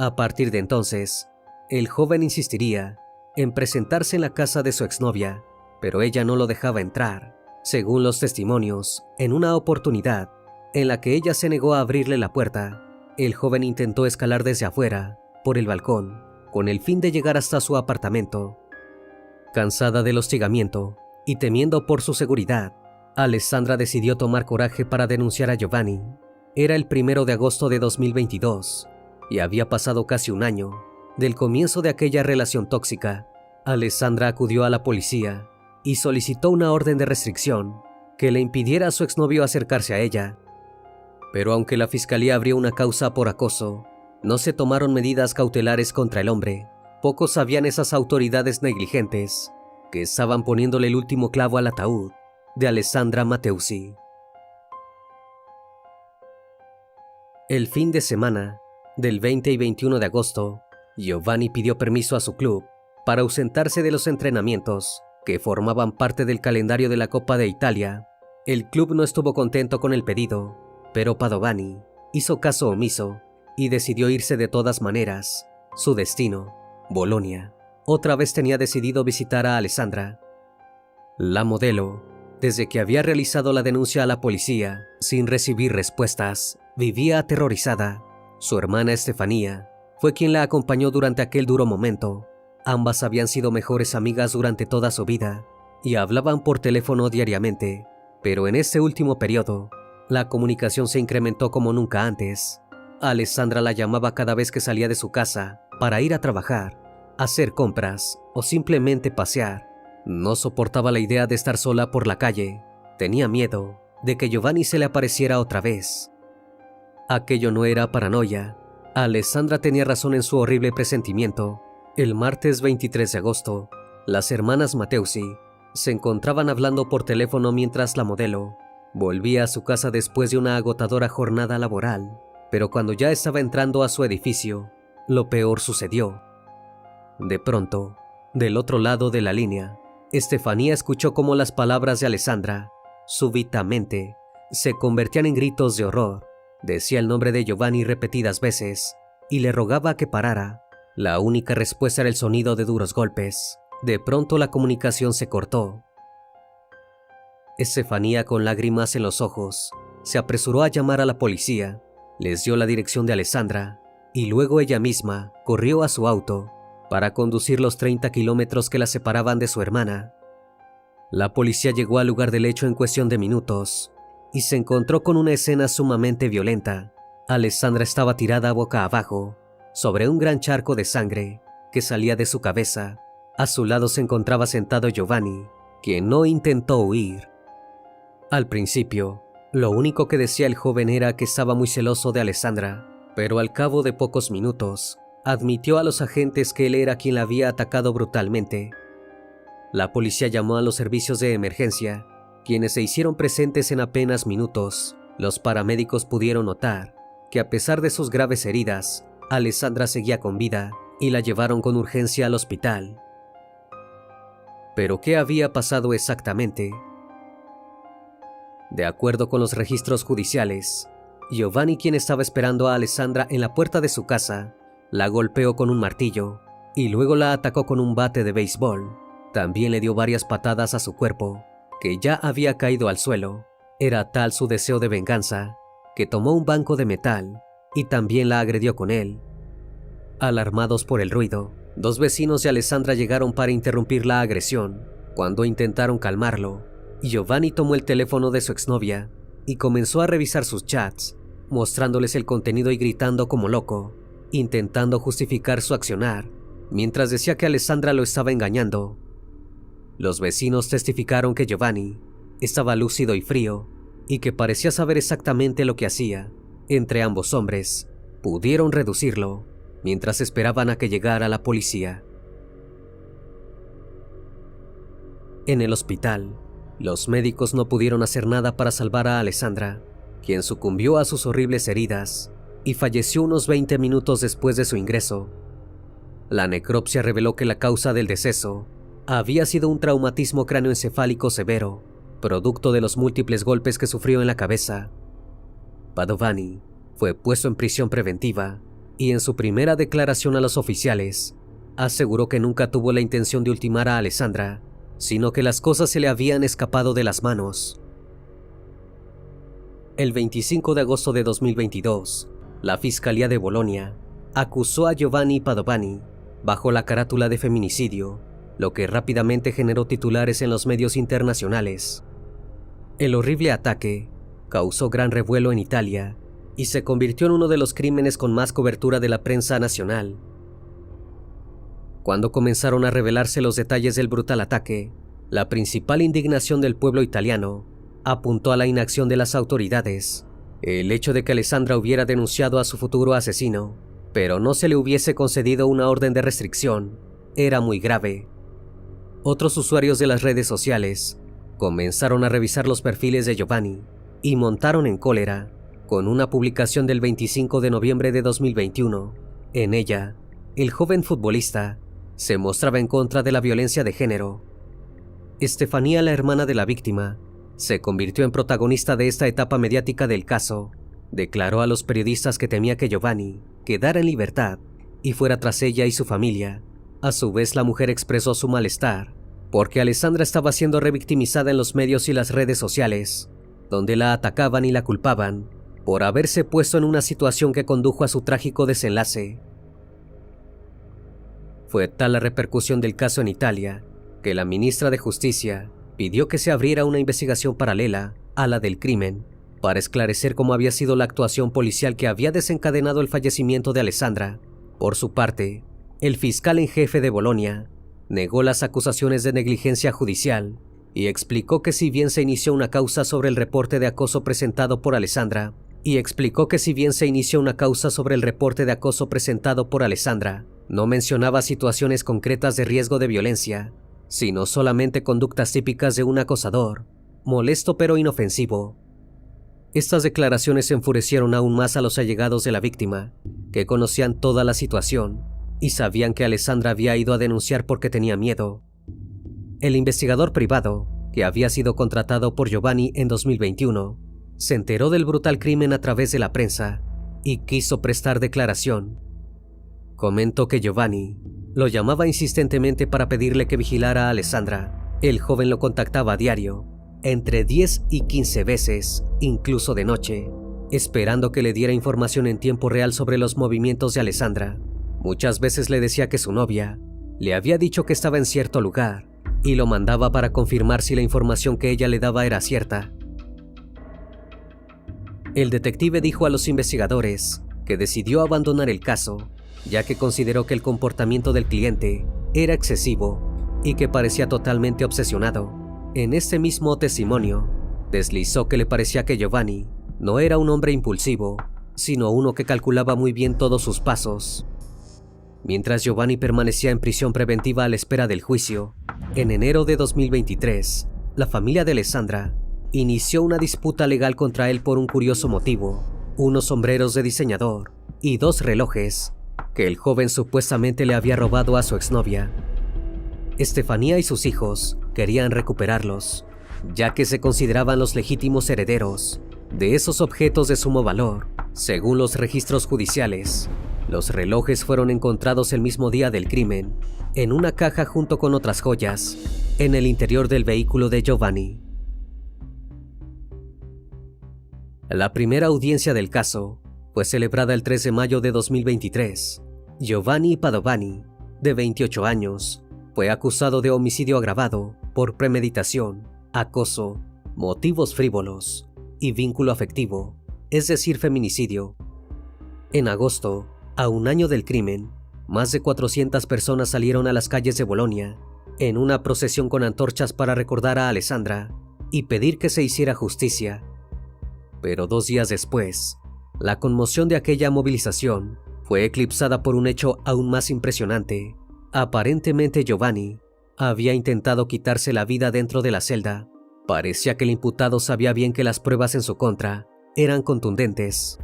A partir de entonces, el joven insistiría en presentarse en la casa de su exnovia, pero ella no lo dejaba entrar. Según los testimonios, en una oportunidad en la que ella se negó a abrirle la puerta, el joven intentó escalar desde afuera, por el balcón, con el fin de llegar hasta su apartamento. Cansada del hostigamiento y temiendo por su seguridad, Alessandra decidió tomar coraje para denunciar a Giovanni. Era el 1 de agosto de 2022 y había pasado casi un año del comienzo de aquella relación tóxica. Alessandra acudió a la policía y solicitó una orden de restricción que le impidiera a su exnovio acercarse a ella. Pero aunque la fiscalía abrió una causa por acoso, no se tomaron medidas cautelares contra el hombre. Pocos sabían esas autoridades negligentes que estaban poniéndole el último clavo al ataúd de Alessandra Matteusi. El fin de semana del 20 y 21 de agosto, Giovanni pidió permiso a su club para ausentarse de los entrenamientos que formaban parte del calendario de la Copa de Italia. El club no estuvo contento con el pedido, pero Padovani hizo caso omiso y decidió irse de todas maneras. Su destino, Bolonia, otra vez tenía decidido visitar a Alessandra. La modelo, desde que había realizado la denuncia a la policía sin recibir respuestas, vivía aterrorizada. Su hermana Estefanía fue quien la acompañó durante aquel duro momento. Ambas habían sido mejores amigas durante toda su vida y hablaban por teléfono diariamente, pero en este último periodo, la comunicación se incrementó como nunca antes. Alessandra la llamaba cada vez que salía de su casa para ir a trabajar, hacer compras o simplemente pasear. No soportaba la idea de estar sola por la calle. Tenía miedo de que Giovanni se le apareciera otra vez. Aquello no era paranoia. Alessandra tenía razón en su horrible presentimiento. El martes 23 de agosto, las hermanas Matteusi se encontraban hablando por teléfono mientras la modelo volvía a su casa después de una agotadora jornada laboral. Pero cuando ya estaba entrando a su edificio, lo peor sucedió. De pronto, del otro lado de la línea, Estefanía escuchó cómo las palabras de Alessandra, súbitamente, se convertían en gritos de horror. Decía el nombre de Giovanni repetidas veces y le rogaba que parara. La única respuesta era el sonido de duros golpes. De pronto la comunicación se cortó. Estefanía, con lágrimas en los ojos, se apresuró a llamar a la policía. Les dio la dirección de Alessandra y luego ella misma corrió a su auto para conducir los 30 kilómetros que la separaban de su hermana. La policía llegó al lugar del hecho en cuestión de minutos y se encontró con una escena sumamente violenta. Alessandra estaba tirada boca abajo sobre un gran charco de sangre que salía de su cabeza. A su lado se encontraba sentado Giovanni, quien no intentó huir. Al principio, lo único que decía el joven era que estaba muy celoso de Alessandra, pero al cabo de pocos minutos, admitió a los agentes que él era quien la había atacado brutalmente. La policía llamó a los servicios de emergencia, quienes se hicieron presentes en apenas minutos. Los paramédicos pudieron notar que a pesar de sus graves heridas, Alessandra seguía con vida y la llevaron con urgencia al hospital. ¿Pero qué había pasado exactamente? De acuerdo con los registros judiciales, Giovanni, quien estaba esperando a Alessandra en la puerta de su casa, la golpeó con un martillo y luego la atacó con un bate de béisbol. También le dio varias patadas a su cuerpo, que ya había caído al suelo. Era tal su deseo de venganza que tomó un banco de metal y también la agredió con él. Alarmados por el ruido, dos vecinos de Alessandra llegaron para interrumpir la agresión. Cuando intentaron calmarlo, Giovanni tomó el teléfono de su exnovia y comenzó a revisar sus chats, mostrándoles el contenido y gritando como loco, intentando justificar su accionar, mientras decía que Alessandra lo estaba engañando. Los vecinos testificaron que Giovanni estaba lúcido y frío y que parecía saber exactamente lo que hacía. Entre ambos hombres pudieron reducirlo mientras esperaban a que llegara la policía. En el hospital, los médicos no pudieron hacer nada para salvar a Alessandra, quien sucumbió a sus horribles heridas y falleció unos 20 minutos después de su ingreso. La necropsia reveló que la causa del deceso había sido un traumatismo cráneoencefálico severo, producto de los múltiples golpes que sufrió en la cabeza. Padovani fue puesto en prisión preventiva y en su primera declaración a los oficiales, aseguró que nunca tuvo la intención de ultimar a Alessandra, sino que las cosas se le habían escapado de las manos. El 25 de agosto de 2022, la Fiscalía de Bolonia acusó a Giovanni Padovani bajo la carátula de feminicidio, lo que rápidamente generó titulares en los medios internacionales. El horrible ataque causó gran revuelo en Italia y se convirtió en uno de los crímenes con más cobertura de la prensa nacional. Cuando comenzaron a revelarse los detalles del brutal ataque, la principal indignación del pueblo italiano apuntó a la inacción de las autoridades. El hecho de que Alessandra hubiera denunciado a su futuro asesino, pero no se le hubiese concedido una orden de restricción, era muy grave. Otros usuarios de las redes sociales comenzaron a revisar los perfiles de Giovanni y montaron en cólera con una publicación del 25 de noviembre de 2021. En ella, el joven futbolista se mostraba en contra de la violencia de género. Estefanía, la hermana de la víctima, se convirtió en protagonista de esta etapa mediática del caso. Declaró a los periodistas que temía que Giovanni quedara en libertad y fuera tras ella y su familia. A su vez, la mujer expresó su malestar porque Alessandra estaba siendo revictimizada en los medios y las redes sociales, donde la atacaban y la culpaban por haberse puesto en una situación que condujo a su trágico desenlace. Fue tal la repercusión del caso en Italia que la ministra de Justicia pidió que se abriera una investigación paralela a la del crimen para esclarecer cómo había sido la actuación policial que había desencadenado el fallecimiento de Alessandra. Por su parte, el fiscal en jefe de Bolonia negó las acusaciones de negligencia judicial y explicó que si bien se inició una causa sobre el reporte de acoso presentado por Alessandra, no mencionaba situaciones concretas de riesgo de violencia, sino solamente conductas típicas de un acosador, molesto pero inofensivo. Estas declaraciones enfurecieron aún más a los allegados de la víctima, que conocían toda la situación y sabían que Alessandra había ido a denunciar porque tenía miedo. El investigador privado, que había sido contratado por Giovanni en 2021, se enteró del brutal crimen a través de la prensa y quiso prestar declaración. Comentó que Giovanni lo llamaba insistentemente para pedirle que vigilara a Alessandra. El joven lo contactaba a diario, entre 10 y 15 veces, incluso de noche, esperando que le diera información en tiempo real sobre los movimientos de Alessandra. Muchas veces le decía que su novia le había dicho que estaba en cierto lugar y lo mandaba para confirmar si la información que ella le daba era cierta. El detective dijo a los investigadores que decidió abandonar el caso, ya que consideró que el comportamiento del cliente era excesivo y que parecía totalmente obsesionado. En este mismo testimonio, deslizó que le parecía que Giovanni no era un hombre impulsivo, sino uno que calculaba muy bien todos sus pasos. Mientras Giovanni permanecía en prisión preventiva a la espera del juicio, en enero de 2023, la familia de Alessandra inició una disputa legal contra él por un curioso motivo: unos sombreros de diseñador y 2 relojes que el joven supuestamente le había robado a su exnovia. Estefanía y sus hijos querían recuperarlos, ya que se consideraban los legítimos herederos de esos objetos de sumo valor. Según los registros judiciales, los relojes fueron encontrados el mismo día del crimen, en una caja junto con otras joyas, en el interior del vehículo de Giovanni. La primera audiencia del caso fue celebrada el 3 de mayo de 2023. Giovanni Padovani, de 28 años, fue acusado de homicidio agravado por premeditación, acoso, motivos frívolos y vínculo afectivo, es decir, feminicidio. En agosto, a un año del crimen, más de 400 personas salieron a las calles de Bolonia en una procesión con antorchas para recordar a Alessandra y pedir que se hiciera justicia. Pero 2 días después, la conmoción de aquella movilización fue eclipsada por un hecho aún más impresionante. Aparentemente Giovanni había intentado quitarse la vida dentro de la celda. Parecía que el imputado sabía bien que las pruebas en su contra eran contundentes.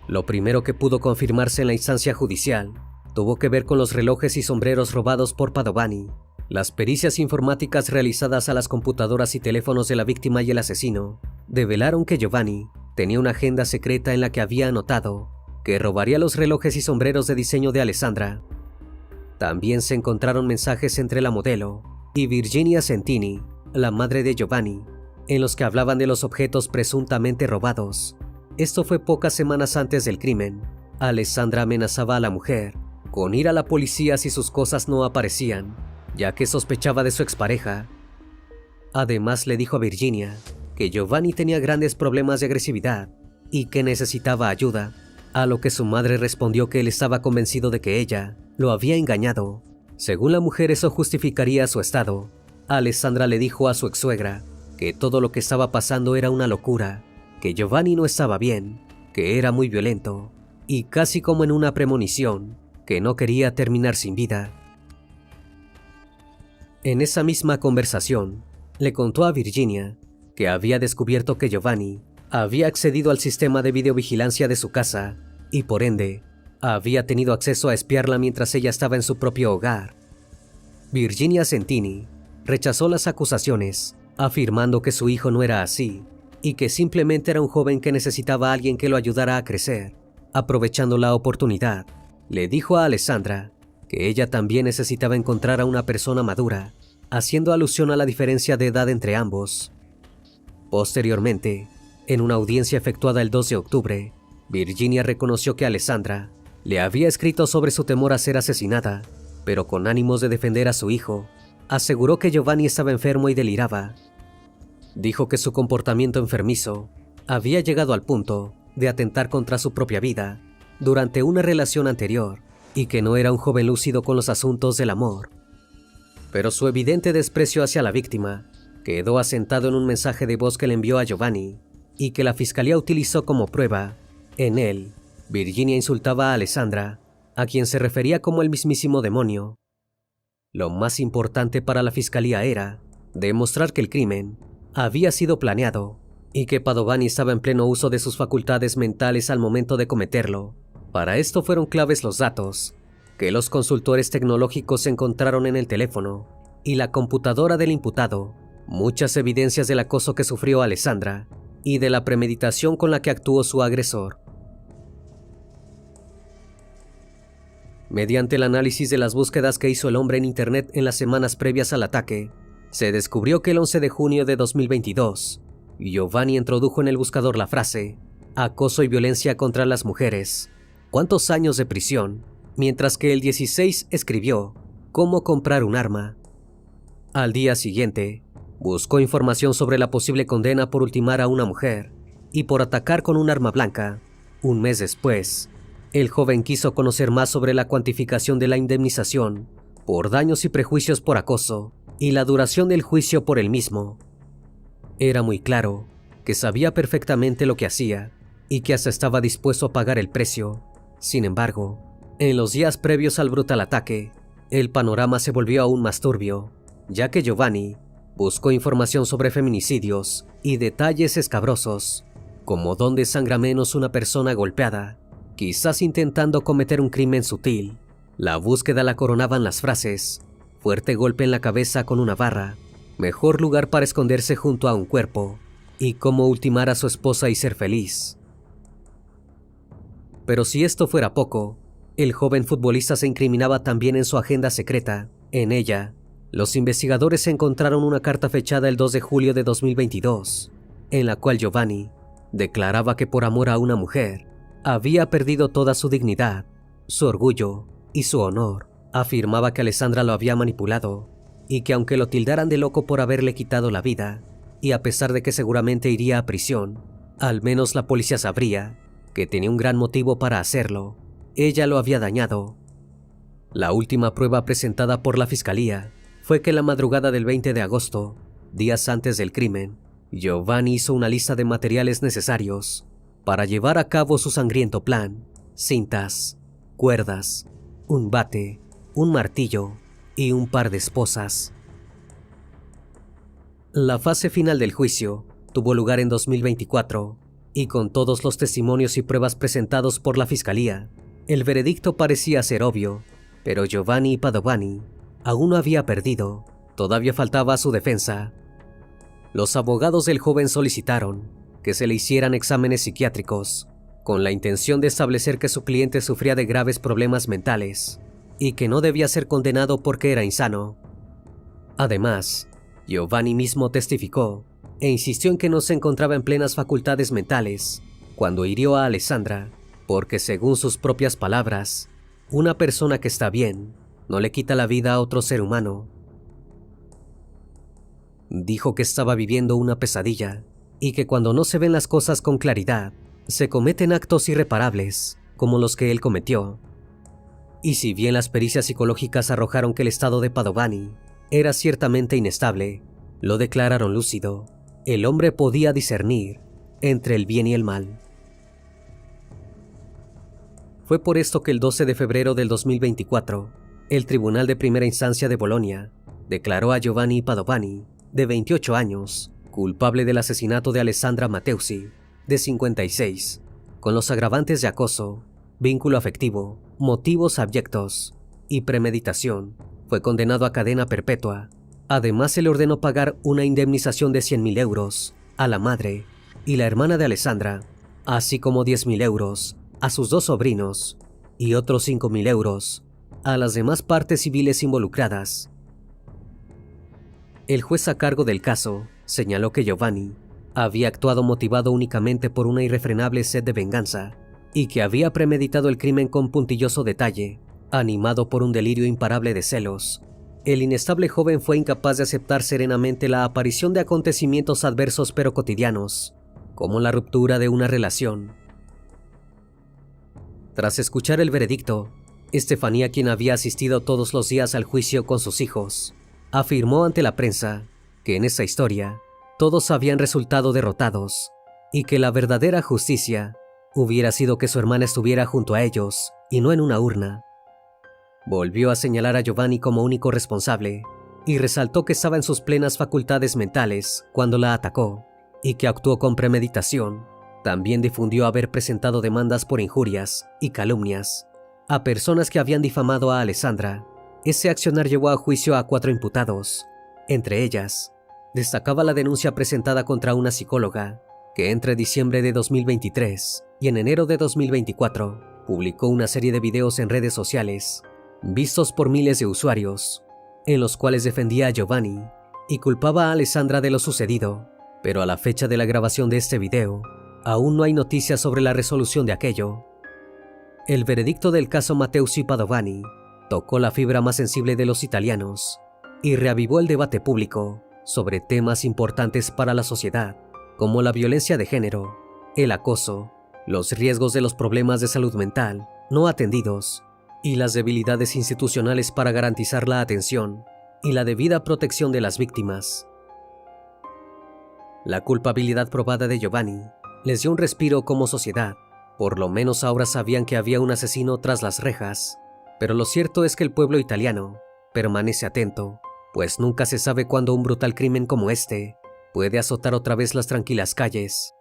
Lo primero que pudo confirmarse en la instancia judicial tuvo que ver con los relojes y sombreros robados por Padovani. Las pericias informáticas realizadas a las computadoras y teléfonos de la víctima y el asesino develaron que Giovanni tenía una agenda secreta en la que había anotado que robaría los relojes y sombreros de diseño de Alessandra. También se encontraron mensajes entre la modelo y Virginia Sentini, la madre de Giovanni, en los que hablaban de los objetos presuntamente robados. Esto fue pocas semanas antes del crimen. Alessandra amenazaba a la mujer con ir a la policía si sus cosas no aparecían, ya que sospechaba de su expareja. Además, le dijo a Virginia que Giovanni tenía grandes problemas de agresividad y que necesitaba ayuda, a lo que su madre respondió que él estaba convencido de que ella lo había engañado. Según la mujer, eso justificaría su estado. Alessandra le dijo a su ex-suegra que todo lo que estaba pasando era una locura, que Giovanni no estaba bien, que era muy violento y casi como en una premonición, que no quería terminar sin vida. En esa misma conversación, le contó a Virginia que había descubierto que Giovanni había accedido al sistema de videovigilancia de su casa y por ende había tenido acceso a espiarla mientras ella estaba en su propio hogar. Virginia Sentini rechazó las acusaciones, afirmando que su hijo no era así y que simplemente era un joven que necesitaba a alguien que lo ayudara a crecer. Aprovechando la oportunidad, le dijo a Alessandra que ella también necesitaba encontrar a una persona madura, haciendo alusión a la diferencia de edad entre ambos. Posteriormente, en una audiencia efectuada el 2 de octubre, Virginia reconoció que Alessandra le había escrito sobre su temor a ser asesinada, pero con ánimos de defender a su hijo, aseguró que Giovanni estaba enfermo y deliraba. Dijo que su comportamiento enfermizo había llegado al punto de atentar contra su propia vida durante una relación anterior y que no era un joven lúcido con los asuntos del amor. Pero su evidente desprecio hacia la víctima quedó asentado en un mensaje de voz que le envió a Giovanni y que la fiscalía utilizó como prueba. En él, Virginia insultaba a Alessandra, a quien se refería como el mismísimo demonio. Lo más importante para la fiscalía era demostrar que el crimen había sido planeado y que Padovani estaba en pleno uso de sus facultades mentales al momento de cometerlo. Para esto fueron claves los datos que los consultores tecnológicos encontraron en el teléfono y la computadora del imputado, muchas evidencias del acoso que sufrió Alessandra y de la premeditación con la que actuó su agresor. Mediante el análisis de las búsquedas que hizo el hombre en internet en las semanas previas al ataque, se descubrió que el 11 de junio de 2022, Giovanni introdujo en el buscador la frase «acoso y violencia contra las mujeres, ¿cuántos años de prisión?», mientras que el 16 escribió «cómo comprar un arma». Al día siguiente, buscó información sobre la posible condena por ultimar a una mujer y por atacar con un arma blanca. Un mes después, el joven quiso conocer más sobre la cuantificación de la indemnización por daños y prejuicios por acoso y la duración del juicio por el mismo. Era muy claro que sabía perfectamente lo que hacía y que hasta estaba dispuesto a pagar el precio. Sin embargo, en los días previos al brutal ataque, el panorama se volvió aún más turbio, ya que Giovanni buscó información sobre feminicidios y detalles escabrosos, como dónde sangra menos una persona golpeada, quizás intentando cometer un crimen sutil. La búsqueda la coronaban las frases «fuerte golpe en la cabeza con una barra», «mejor lugar para esconderse junto a un cuerpo» y «cómo ultimar a su esposa y ser feliz». Pero si esto fuera poco, el joven futbolista se incriminaba también en su agenda secreta. En ella, los investigadores encontraron una carta fechada el 2 de julio de 2022, en la cual Giovanni declaraba que por amor a una mujer había perdido toda su dignidad, su orgullo y su honor. Afirmaba que Alessandra lo había manipulado y que aunque lo tildaran de loco por haberle quitado la vida, y a pesar de que seguramente iría a prisión, al menos la policía sabría que tenía un gran motivo para hacerlo. Ella lo había dañado. La última prueba presentada por la fiscalía fue que la madrugada del 20 de agosto, días antes del crimen, Giovanni hizo una lista de materiales necesarios para llevar a cabo su sangriento plan: cintas, cuerdas, un bate, un martillo y un par de esposas. La fase final del juicio tuvo lugar en 2024 y con todos los testimonios y pruebas presentados por la fiscalía, el veredicto parecía ser obvio, pero Giovanni Padovani aún no había perdido. Todavía faltaba su defensa. Los abogados del joven solicitaron que se le hicieran exámenes psiquiátricos con la intención de establecer que su cliente sufría de graves problemas mentales y que no debía ser condenado porque era insano. Además, Giovanni mismo testificó e insistió en que no se encontraba en plenas facultades mentales cuando hirió a Alessandra, porque según sus propias palabras, una persona que está bien no le quita la vida a otro ser humano. Dijo que estaba viviendo una pesadilla y que cuando no se ven las cosas con claridad, se cometen actos irreparables como los que él cometió. Y si bien las pericias psicológicas arrojaron que el estado de Padovani era ciertamente inestable, lo declararon lúcido. El hombre podía discernir entre el bien y el mal. Fue por esto que el 12 de febrero del 2024, el Tribunal de Primera Instancia de Bolonia declaró a Giovanni Padovani, de 28 años, culpable del asesinato de Alessandra Matteusi, de 56, con los agravantes de acoso, vínculo afectivo, motivos abyectos y premeditación. Fue condenado a cadena perpetua. Además, se le ordenó pagar una indemnización de 100.000 euros a la madre y la hermana de Alessandra, así como 10.000 euros a sus dos sobrinos y otros 5.000 euros a las demás partes civiles involucradas. El juez a cargo del caso señaló que Giovanni había actuado motivado únicamente por una irrefrenable sed de venganza y que había premeditado el crimen con puntilloso detalle, animado por un delirio imparable de celos. El inestable joven fue incapaz de aceptar serenamente la aparición de acontecimientos adversos pero cotidianos, como la ruptura de una relación. Tras escuchar el veredicto, Estefanía, quien había asistido todos los días al juicio con sus hijos, afirmó ante la prensa que en esa historia todos habían resultado derrotados y que la verdadera justicia hubiera sido que su hermana estuviera junto a ellos y no en una urna. Volvió a señalar a Giovanni como único responsable y resaltó que estaba en sus plenas facultades mentales cuando la atacó y que actuó con premeditación. También difundió haber presentado demandas por injurias y calumnias a personas que habían difamado a Alessandra. Ese accionar llevó a juicio a 4 imputados. Entre ellas, destacaba la denuncia presentada contra una psicóloga que entre diciembre de 2023 y en enero de 2024 publicó una serie de videos en redes sociales vistos por miles de usuarios, en los cuales defendía a Giovanni y culpaba a Alessandra de lo sucedido, pero a la fecha de la grabación de este video, aún no hay noticias sobre la resolución de aquello. El veredicto del caso Matteusi Padovani tocó la fibra más sensible de los italianos y reavivó el debate público sobre temas importantes para la sociedad, como la violencia de género, el acoso, los riesgos de los problemas de salud mental no atendidos y las debilidades institucionales para garantizar la atención y la debida protección de las víctimas. La culpabilidad probada de Giovanni les dio un respiro como sociedad. Por lo menos ahora sabían que había un asesino tras las rejas, pero lo cierto es que el pueblo italiano permanece atento, pues nunca se sabe cuándo un brutal crimen como este puede azotar otra vez las tranquilas calles.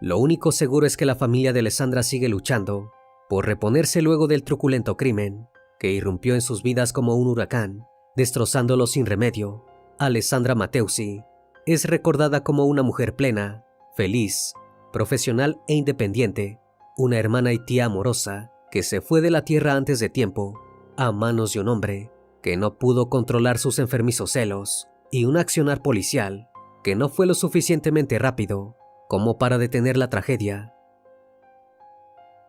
Lo único seguro es que la familia de Alessandra sigue luchando por reponerse luego del truculento crimen que irrumpió en sus vidas como un huracán, destrozándolo sin remedio. Alessandra Matteusi es recordada como una mujer plena, feliz, profesional e independiente, una hermana y tía amorosa que se fue de la tierra antes de tiempo, a manos de un hombre que no pudo controlar sus enfermizos celos, y un accionar policial que no fue lo suficientemente rápido como para detener la tragedia.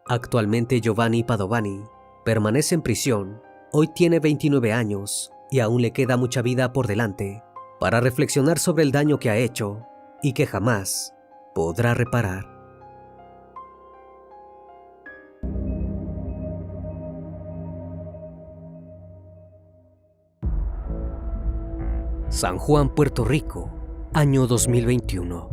Actualmente Giovanni Padovani permanece en prisión. Hoy tiene 29 años y aún le queda mucha vida por delante para reflexionar sobre el daño que ha hecho y que jamás podrá reparar. San Juan, Puerto Rico, año 2021.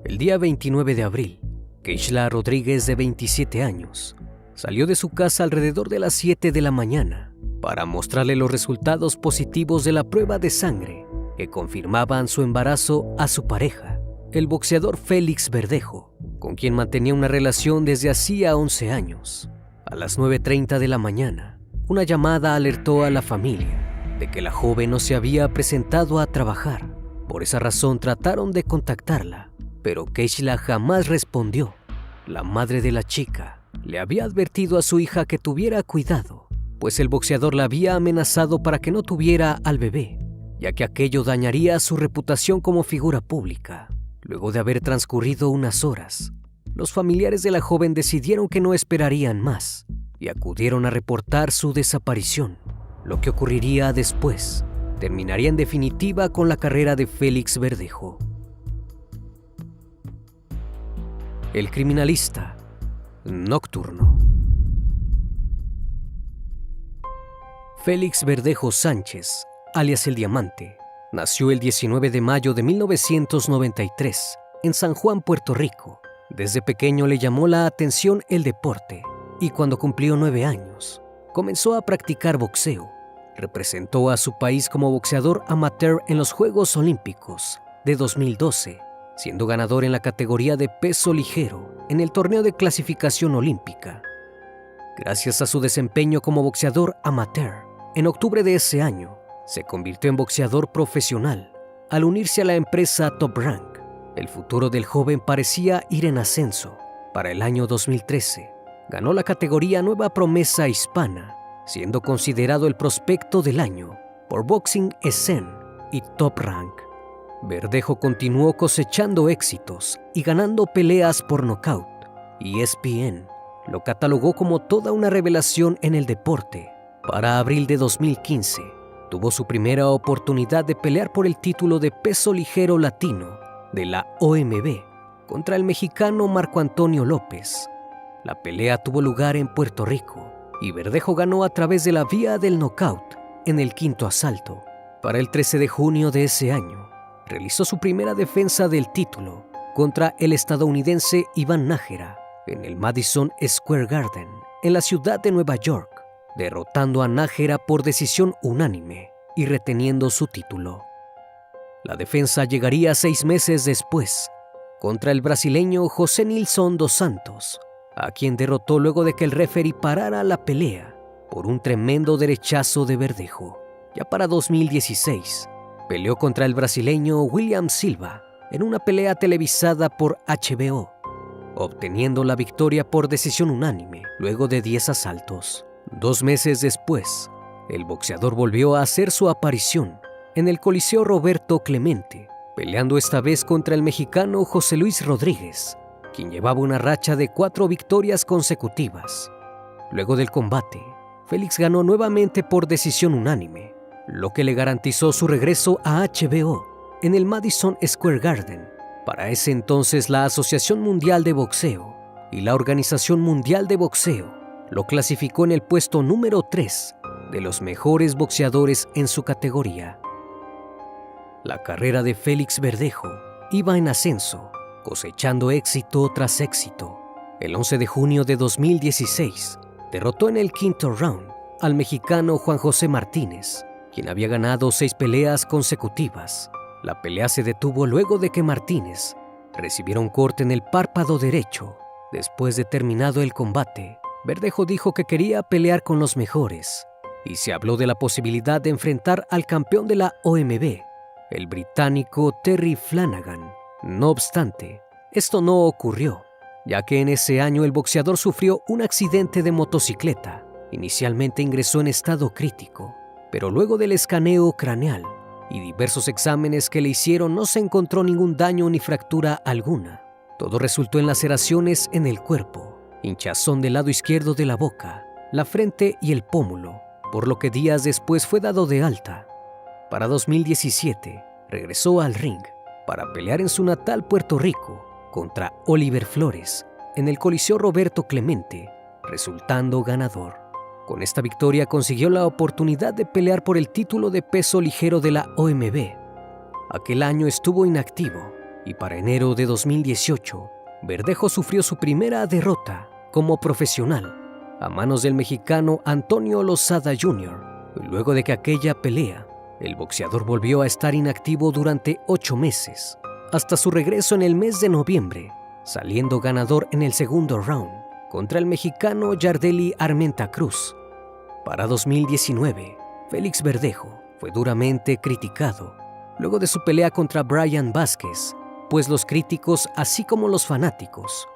El día 29 de abril, Keishla Rodríguez, de 27 años, salió de su casa alrededor de las 7 de la mañana para mostrarle los resultados positivos de la prueba de sangre que confirmaban su embarazo a su pareja, el boxeador Félix Verdejo, con quien mantenía una relación desde hacía 11 años. A las 9:30 de la mañana, una llamada alertó a la familia de que la joven no se había presentado a trabajar. Por esa razón trataron de contactarla, pero Keishla jamás respondió. La madre de la chica le había advertido a su hija que tuviera cuidado, pues el boxeador la había amenazado para que no tuviera al bebé, ya que aquello dañaría su reputación como figura pública. Luego de haber transcurrido unas horas, los familiares de la joven decidieron que no esperarían más y acudieron a reportar su desaparición. Lo que ocurriría después terminaría en definitiva con la carrera de Félix Verdejo. El criminalista nocturno. Félix Verdejo Sánchez, alias El Diamante, nació el 19 de mayo de 1993 en San Juan, Puerto Rico. Desde pequeño le llamó la atención el deporte y cuando cumplió 9 años, comenzó a practicar boxeo. Representó a su país como boxeador amateur en los Juegos Olímpicos de 2012, siendo ganador en la categoría de peso ligero en el torneo de clasificación olímpica. Gracias a su desempeño como boxeador amateur, en octubre de ese año, se convirtió en boxeador profesional al unirse a la empresa Top Rank. El futuro del joven parecía ir en ascenso. Para el año 2013, ganó la categoría Nueva Promesa Hispana, siendo considerado el prospecto del año por Boxing Scene y Top Rank. Verdejo continuó cosechando éxitos y ganando peleas por nocaut. ESPN lo catalogó como toda una revelación en el deporte. Para abril de 2015, tuvo su primera oportunidad de pelear por el título de peso ligero latino de la OMB contra el mexicano Marco Antonio López. La pelea tuvo lugar en Puerto Rico y Verdejo ganó a través de la vía del nocaut en el quinto asalto. Para el 13 de junio de ese año, realizó su primera defensa del título contra el estadounidense Iván Nájera en el Madison Square Garden, en la ciudad de Nueva York, derrotando a Nájera por decisión unánime y reteniendo su título. La defensa llegaría 6 meses después contra el brasileño José Nilson dos Santos, a quien derrotó luego de que el referee parara la pelea por un tremendo derechazo de Verdejo. Ya para 2016, peleó contra el brasileño William Silva en una pelea televisada por HBO, obteniendo la victoria por decisión unánime luego de 10 asaltos. 2 meses después, el boxeador volvió a hacer su aparición en el Coliseo Roberto Clemente, peleando esta vez contra el mexicano José Luis Rodríguez, quien llevaba una racha de 4 victorias consecutivas. Luego del combate, Félix ganó nuevamente por decisión unánime, lo que le garantizó su regreso a HBO en el Madison Square Garden. Para ese entonces, la Asociación Mundial de Boxeo y la Organización Mundial de Boxeo lo clasificó en el puesto número 3 de los mejores boxeadores en su categoría. La carrera de Félix Verdejo iba en ascenso, cosechando éxito tras éxito. El 11 de junio de 2016, derrotó en el quinto round al mexicano Juan José Martínez, quien había ganado 6 peleas consecutivas. La pelea se detuvo luego de que Martínez recibiera un corte en el párpado derecho. Después de terminado el combate, Verdejo dijo que quería pelear con los mejores y se habló de la posibilidad de enfrentar al campeón de la OMB, el británico Terry Flanagan. No obstante, esto no ocurrió, ya que en ese año el boxeador sufrió un accidente de motocicleta. Inicialmente ingresó en estado crítico, pero luego del escaneo craneal y diversos exámenes que le hicieron no se encontró ningún daño ni fractura alguna. Todo resultó en laceraciones en el cuerpo, hinchazón del lado izquierdo de la boca, la frente y el pómulo, por lo que días después fue dado de alta. Para 2017, regresó al ring para pelear en su natal Puerto Rico contra Oliver Flores en el Coliseo Roberto Clemente, resultando ganador. Con esta victoria consiguió la oportunidad de pelear por el título de peso ligero de la OMB. Aquel año estuvo inactivo y para enero de 2018, Verdejo sufrió su primera derrota como profesional a manos del mexicano Antonio Lozada Jr. Luego de que aquella pelea, el boxeador volvió a estar inactivo durante 8 meses, hasta su regreso en el mes de noviembre, saliendo ganador en el segundo round contra el mexicano Yardeli Armenta Cruz. Para 2019, Félix Verdejo fue duramente criticado luego de su pelea contra Brian Vázquez, pues los críticos, así como los fanáticos,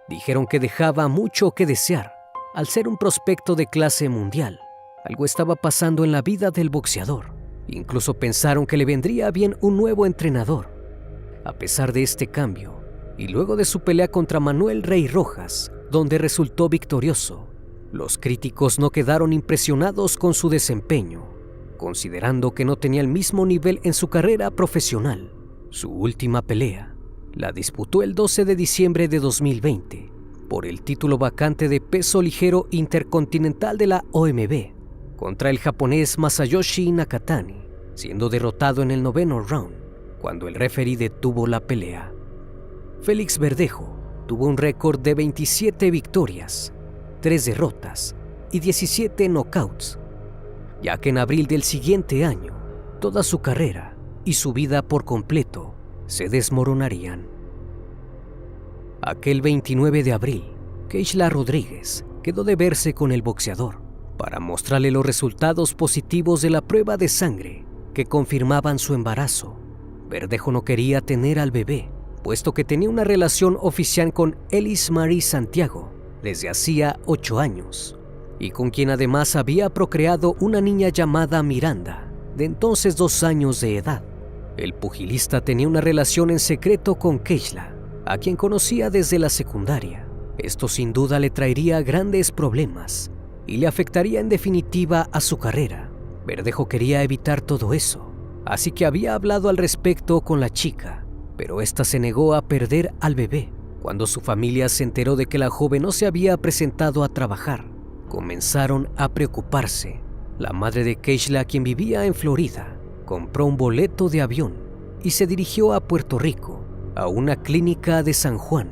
Dijeron que dejaba mucho que desear. Al ser un prospecto de clase mundial, algo estaba pasando en la vida del boxeador. Incluso pensaron que le vendría bien un nuevo entrenador. A pesar de este cambio, y luego de su pelea contra Manuel Rey Rojas, donde resultó victorioso, los críticos no quedaron impresionados con su desempeño, considerando que no tenía el mismo nivel en su carrera profesional. Su última pelea la disputó el 12 de diciembre de 2020 por el título vacante de peso ligero intercontinental de la OMB contra el japonés Masayoshi Nakatani, siendo derrotado en el 9º round cuando el referee detuvo la pelea. Félix Verdejo tuvo un récord de 27 victorias, 3 derrotas y 17 knockouts, ya que en abril del siguiente año toda su carrera y su vida por completo se desmoronarían. Aquel 29 de abril, Keishla Rodríguez quedó de verse con el boxeador para mostrarle los resultados positivos de la prueba de sangre que confirmaban su embarazo. Verdejo no quería tener al bebé, puesto que tenía una relación oficial con Elis Marie Santiago desde hacía 8 años, y con quien además había procreado una niña llamada Miranda, de entonces 2 años de edad. El pugilista tenía una relación en secreto con Keishla, a quien conocía desde la secundaria. Esto sin duda le traería grandes problemas y le afectaría en definitiva a su carrera. Verdejo quería evitar todo eso, así que había hablado al respecto con la chica, pero esta se negó a perder al bebé. Cuando su familia se enteró de que la joven no se había presentado a trabajar, comenzaron a preocuparse. La madre de Keishla, quien vivía en Florida, compró un boleto de avión y se dirigió a Puerto Rico, a una clínica de San Juan,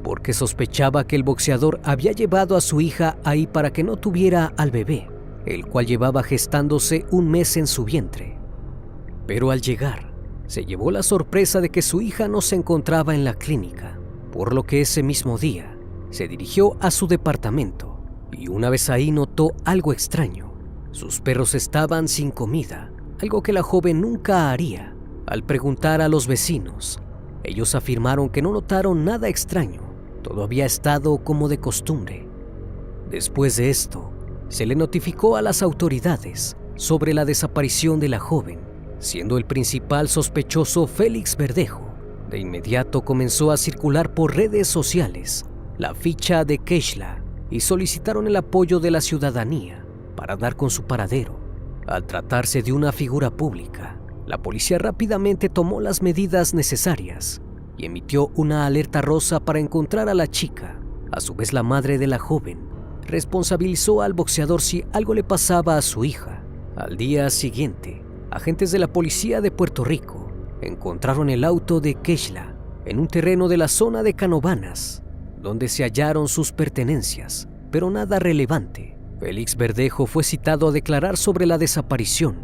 porque sospechaba que el boxeador había llevado a su hija ahí para que no tuviera al bebé, el cual llevaba gestándose 1 mes en su vientre. Pero al llegar, se llevó la sorpresa de que su hija no se encontraba en la clínica, por lo que ese mismo día se dirigió a su departamento y una vez ahí notó algo extraño. Sus perros estaban sin comida, algo que la joven nunca haría. Al preguntar a los vecinos, ellos afirmaron que no notaron nada extraño, todo había estado como de costumbre. Después de esto, se le notificó a las autoridades sobre la desaparición de la joven, siendo el principal sospechoso Félix Verdejo. De inmediato comenzó a circular por redes sociales la ficha de Keishla y solicitaron el apoyo de la ciudadanía para dar con su paradero. Al tratarse de una figura pública, la policía rápidamente tomó las medidas necesarias y emitió una alerta rosa para encontrar a la chica. A su vez, la madre de la joven responsabilizó al boxeador si algo le pasaba a su hija. Al día siguiente, agentes de la policía de Puerto Rico encontraron el auto de Keishla en un terreno de la zona de Canovanas, donde se hallaron sus pertenencias, pero nada relevante. Félix Verdejo fue citado a declarar sobre la desaparición.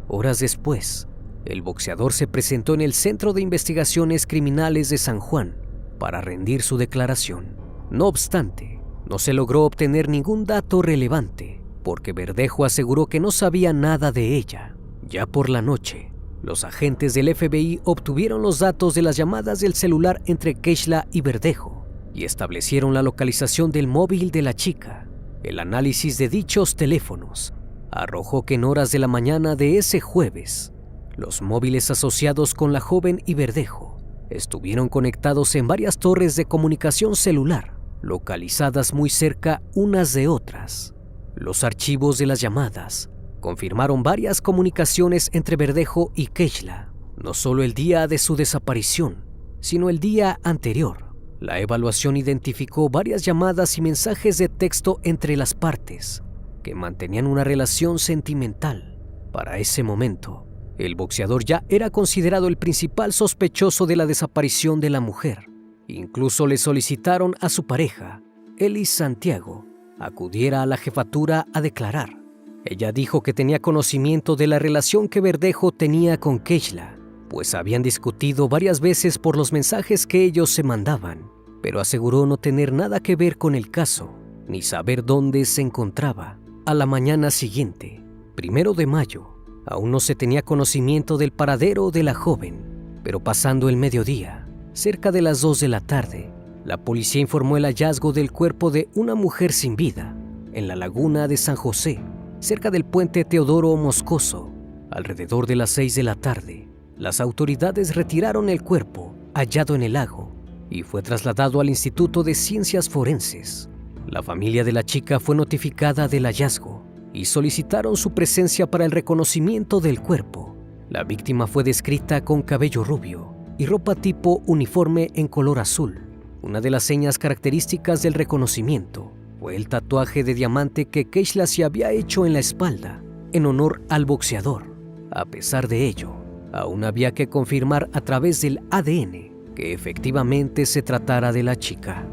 Horas después, el boxeador se presentó en el Centro de Investigaciones Criminales de San Juan para rendir su declaración. No obstante, no se logró obtener ningún dato relevante, porque Verdejo aseguró que no sabía nada de ella. Ya por la noche, los agentes del FBI obtuvieron los datos de las llamadas del celular entre Keishla y Verdejo y establecieron la localización del móvil de la chica. El análisis de dichos teléfonos arrojó que en horas de la mañana de ese jueves, los móviles asociados con la joven y Verdejo estuvieron conectados en varias torres de comunicación celular, localizadas muy cerca unas de otras. Los archivos de las llamadas confirmaron varias comunicaciones entre Verdejo y Keishla, no solo el día de su desaparición, sino el día anterior. La evaluación identificó varias llamadas y mensajes de texto entre las partes, que mantenían una relación sentimental. Para ese momento, el boxeador ya era considerado el principal sospechoso de la desaparición de la mujer. Incluso le solicitaron a su pareja, Elis Santiago, acudiera a la jefatura a declarar. Ella dijo que tenía conocimiento de la relación que Verdejo tenía con Keishla, pues habían discutido varias veces por los mensajes que ellos se mandaban, pero aseguró no tener nada que ver con el caso, ni saber dónde se encontraba. A la mañana siguiente, 1 de mayo, aún no se tenía conocimiento del paradero de la joven, pero pasando el mediodía, cerca de las 2 de la tarde, la policía informó el hallazgo del cuerpo de una mujer sin vida en la laguna de San José, cerca del puente Teodoro Moscoso. Alrededor de las 6 de la tarde, las autoridades retiraron el cuerpo hallado en el lago y fue trasladado al Instituto de Ciencias Forenses. La familia de la chica fue notificada del hallazgo y solicitaron su presencia para el reconocimiento del cuerpo. La víctima fue descrita con cabello rubio y ropa tipo uniforme en color azul. Una de las señas características del reconocimiento fue el tatuaje de diamante que Keishla se había hecho en la espalda en honor al boxeador. A pesar de ello, aún había que confirmar a través del ADN que efectivamente se tratara de la chica.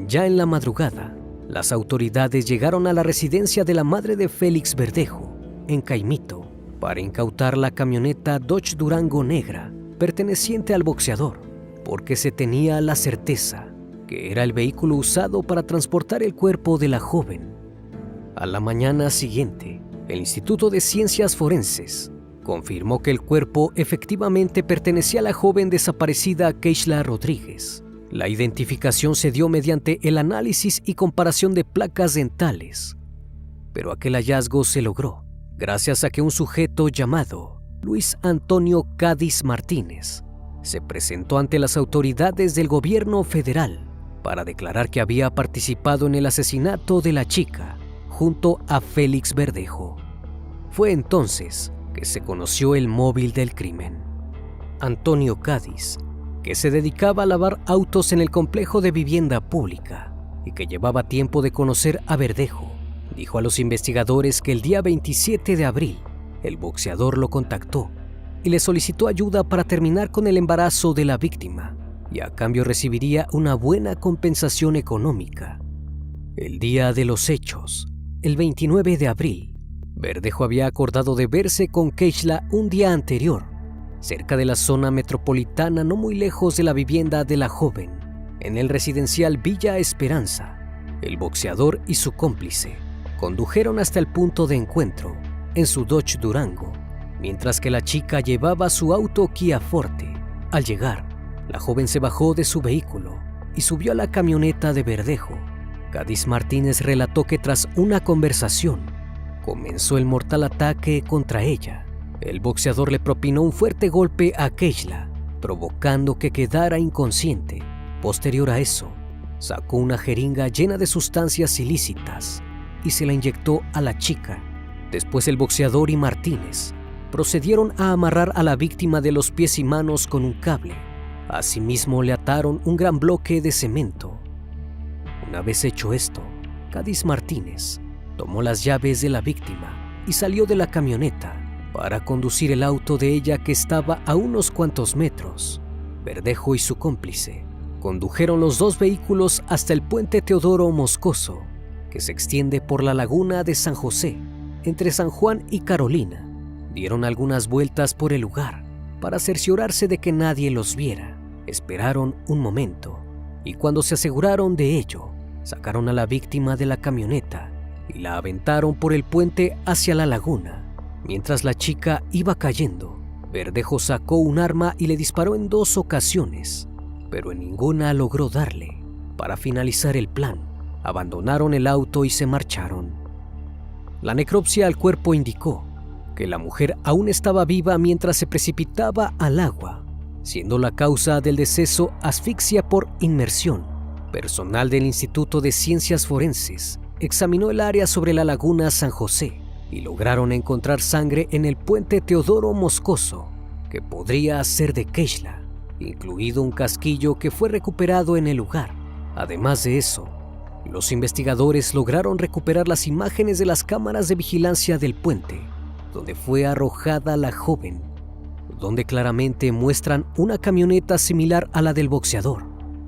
Ya en la madrugada, las autoridades llegaron a la residencia de la madre de Félix Verdejo, en Caimito, para incautar la camioneta Dodge Durango negra perteneciente al boxeador, porque se tenía la certeza que era el vehículo usado para transportar el cuerpo de la joven. A la mañana siguiente, el Instituto de Ciencias Forenses confirmó que el cuerpo efectivamente pertenecía a la joven desaparecida Keishla Rodríguez. La identificación se dio mediante el análisis y comparación de placas dentales, pero aquel hallazgo se logró gracias a que un sujeto llamado Luis Antonio Cádiz Martínez se presentó ante las autoridades del gobierno federal para declarar que había participado en el asesinato de la chica junto a Félix Verdejo. Fue entonces que se conoció el móvil del crimen. Antonio Cádiz, que se dedicaba a lavar autos en el complejo de vivienda pública y que llevaba tiempo de conocer a Verdejo, dijo a los investigadores que el día 27 de abril el boxeador lo contactó y le solicitó ayuda para terminar con el embarazo de la víctima y a cambio recibiría una buena compensación económica. El día de los hechos, el 29 de abril, Verdejo había acordado de verse con Keishla un día anterior, cerca de la zona metropolitana no muy lejos de la vivienda de la joven, en el residencial Villa Esperanza. El boxeador y su cómplice condujeron hasta el punto de encuentro en su Dodge Durango, mientras que la chica llevaba su auto Kia Forte. Al llegar, la joven se bajó de su vehículo y subió a la camioneta de Verdejo. Cádiz Martínez relató que tras una conversación, comenzó el mortal ataque contra ella. El boxeador le propinó un fuerte golpe a Keishla, provocando que quedara inconsciente. Posterior a eso, sacó una jeringa llena de sustancias ilícitas y se la inyectó a la chica. Después el boxeador y Martínez procedieron a amarrar a la víctima de los pies y manos con un cable. Asimismo le ataron un gran bloque de cemento. Una vez hecho esto, Cádiz Martínez tomó las llaves de la víctima y salió de la camioneta para conducir el auto de ella que estaba a unos cuantos metros. Verdejo y su cómplice condujeron los dos vehículos hasta el puente Teodoro Moscoso, que se extiende por la laguna de San José, entre San Juan y Carolina. Dieron algunas vueltas por el lugar para cerciorarse de que nadie los viera. Esperaron un momento y cuando se aseguraron de ello, sacaron a la víctima de la camioneta y la aventaron por el puente hacia la laguna. Mientras la chica iba cayendo, Verdejo sacó un arma y le disparó en 2 ocasiones, pero en ninguna logró darle. Para finalizar el plan, abandonaron el auto y se marcharon. La necropsia al cuerpo indicó que la mujer aún estaba viva mientras se precipitaba al agua, siendo la causa del deceso asfixia por inmersión. Personal del Instituto de Ciencias Forenses examinó el área sobre la laguna San José y lograron encontrar sangre en el puente Teodoro Moscoso, que podría ser de Keishla, incluido un casquillo que fue recuperado en el lugar. Además de eso, los investigadores lograron recuperar las imágenes de las cámaras de vigilancia del puente, donde fue arrojada la joven, donde claramente muestran una camioneta similar a la del boxeador,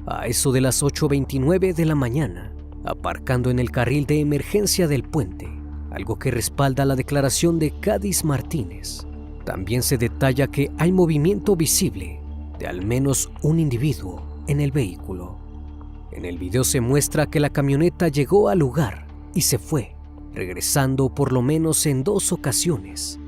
a eso de las 8:29 de la mañana, aparcando en el carril de emergencia del puente, algo que respalda la declaración de Cádiz Martínez. También se detalla que hay movimiento visible de al menos un individuo en el vehículo. En el video se muestra que la camioneta llegó al lugar y se fue, regresando por lo menos en 2 ocasiones.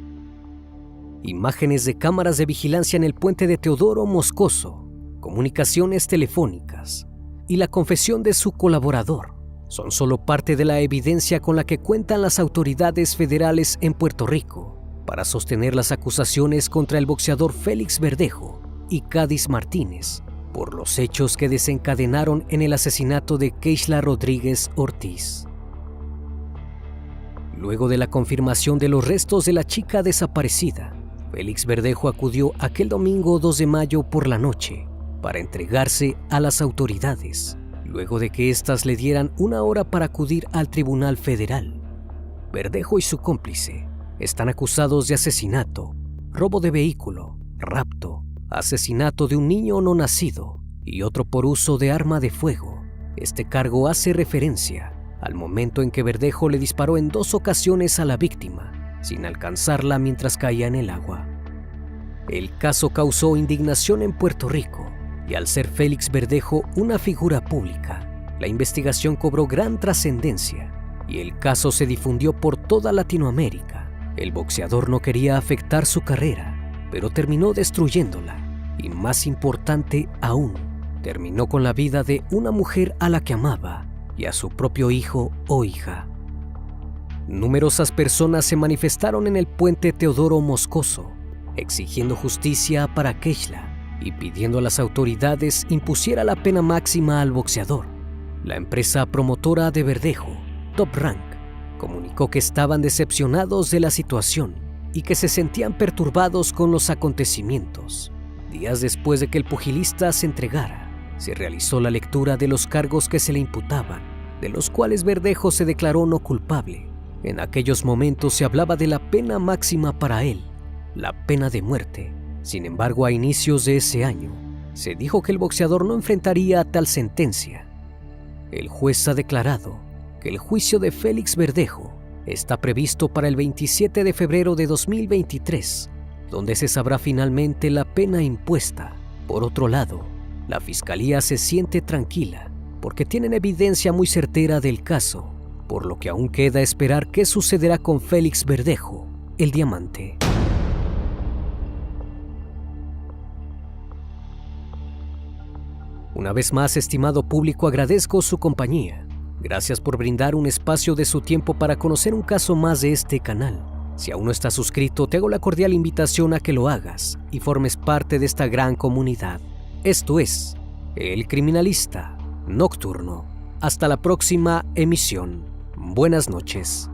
Imágenes de cámaras de vigilancia en el puente de Teodoro Moscoso, comunicaciones telefónicas, y la confesión de su colaborador son solo parte de la evidencia con la que cuentan las autoridades federales en Puerto Rico para sostener las acusaciones contra el boxeador Félix Verdejo y Cadis Martínez por los hechos que desencadenaron en el asesinato de Keishla Rodríguez Ortiz. Luego de la confirmación de los restos de la chica desaparecida, Félix Verdejo acudió aquel domingo 2 de mayo por la noche para entregarse a las autoridades, luego de que éstas le dieran una hora para acudir al Tribunal Federal. Verdejo y su cómplice están acusados de asesinato, robo de vehículo, rapto, asesinato de un niño no nacido y otro por uso de arma de fuego. Este cargo hace referencia al momento en que Verdejo le disparó en 2 ocasiones a la víctima, sin alcanzarla mientras caía en el agua. El caso causó indignación en Puerto Rico, y al ser Félix Verdejo una figura pública, la investigación cobró gran trascendencia y el caso se difundió por toda Latinoamérica. El boxeador no quería afectar su carrera, pero terminó destruyéndola, y más importante aún, terminó con la vida de una mujer a la que amaba y a su propio hijo o hija. Numerosas personas se manifestaron en el puente Teodoro Moscoso, exigiendo justicia para Keishla y pidiendo a las autoridades impusiera la pena máxima al boxeador. La empresa promotora de Verdejo, Top Rank, comunicó que estaban decepcionados de la situación y que se sentían perturbados con los acontecimientos. Días después de que el pugilista se entregara, se realizó la lectura de los cargos que se le imputaban, de los cuales Verdejo se declaró no culpable. En aquellos momentos se hablaba de la pena máxima para él, la pena de muerte. Sin embargo, a inicios de ese año, se dijo que el boxeador no enfrentaría tal sentencia. El juez ha declarado que el juicio de Félix Verdejo está previsto para el 27 de febrero de 2023, donde se sabrá finalmente la pena impuesta. Por otro lado, la fiscalía se siente tranquila porque tienen evidencia muy certera del caso, por lo que aún queda esperar qué sucederá con Félix Verdejo, el diamante. Una vez más, estimado público, agradezco su compañía. Gracias por brindar un espacio de su tiempo para conocer un caso más de este canal. Si aún no estás suscrito, te hago la cordial invitación a que lo hagas y formes parte de esta gran comunidad. Esto es El Criminalista Nocturno. Hasta la próxima emisión. Buenas noches.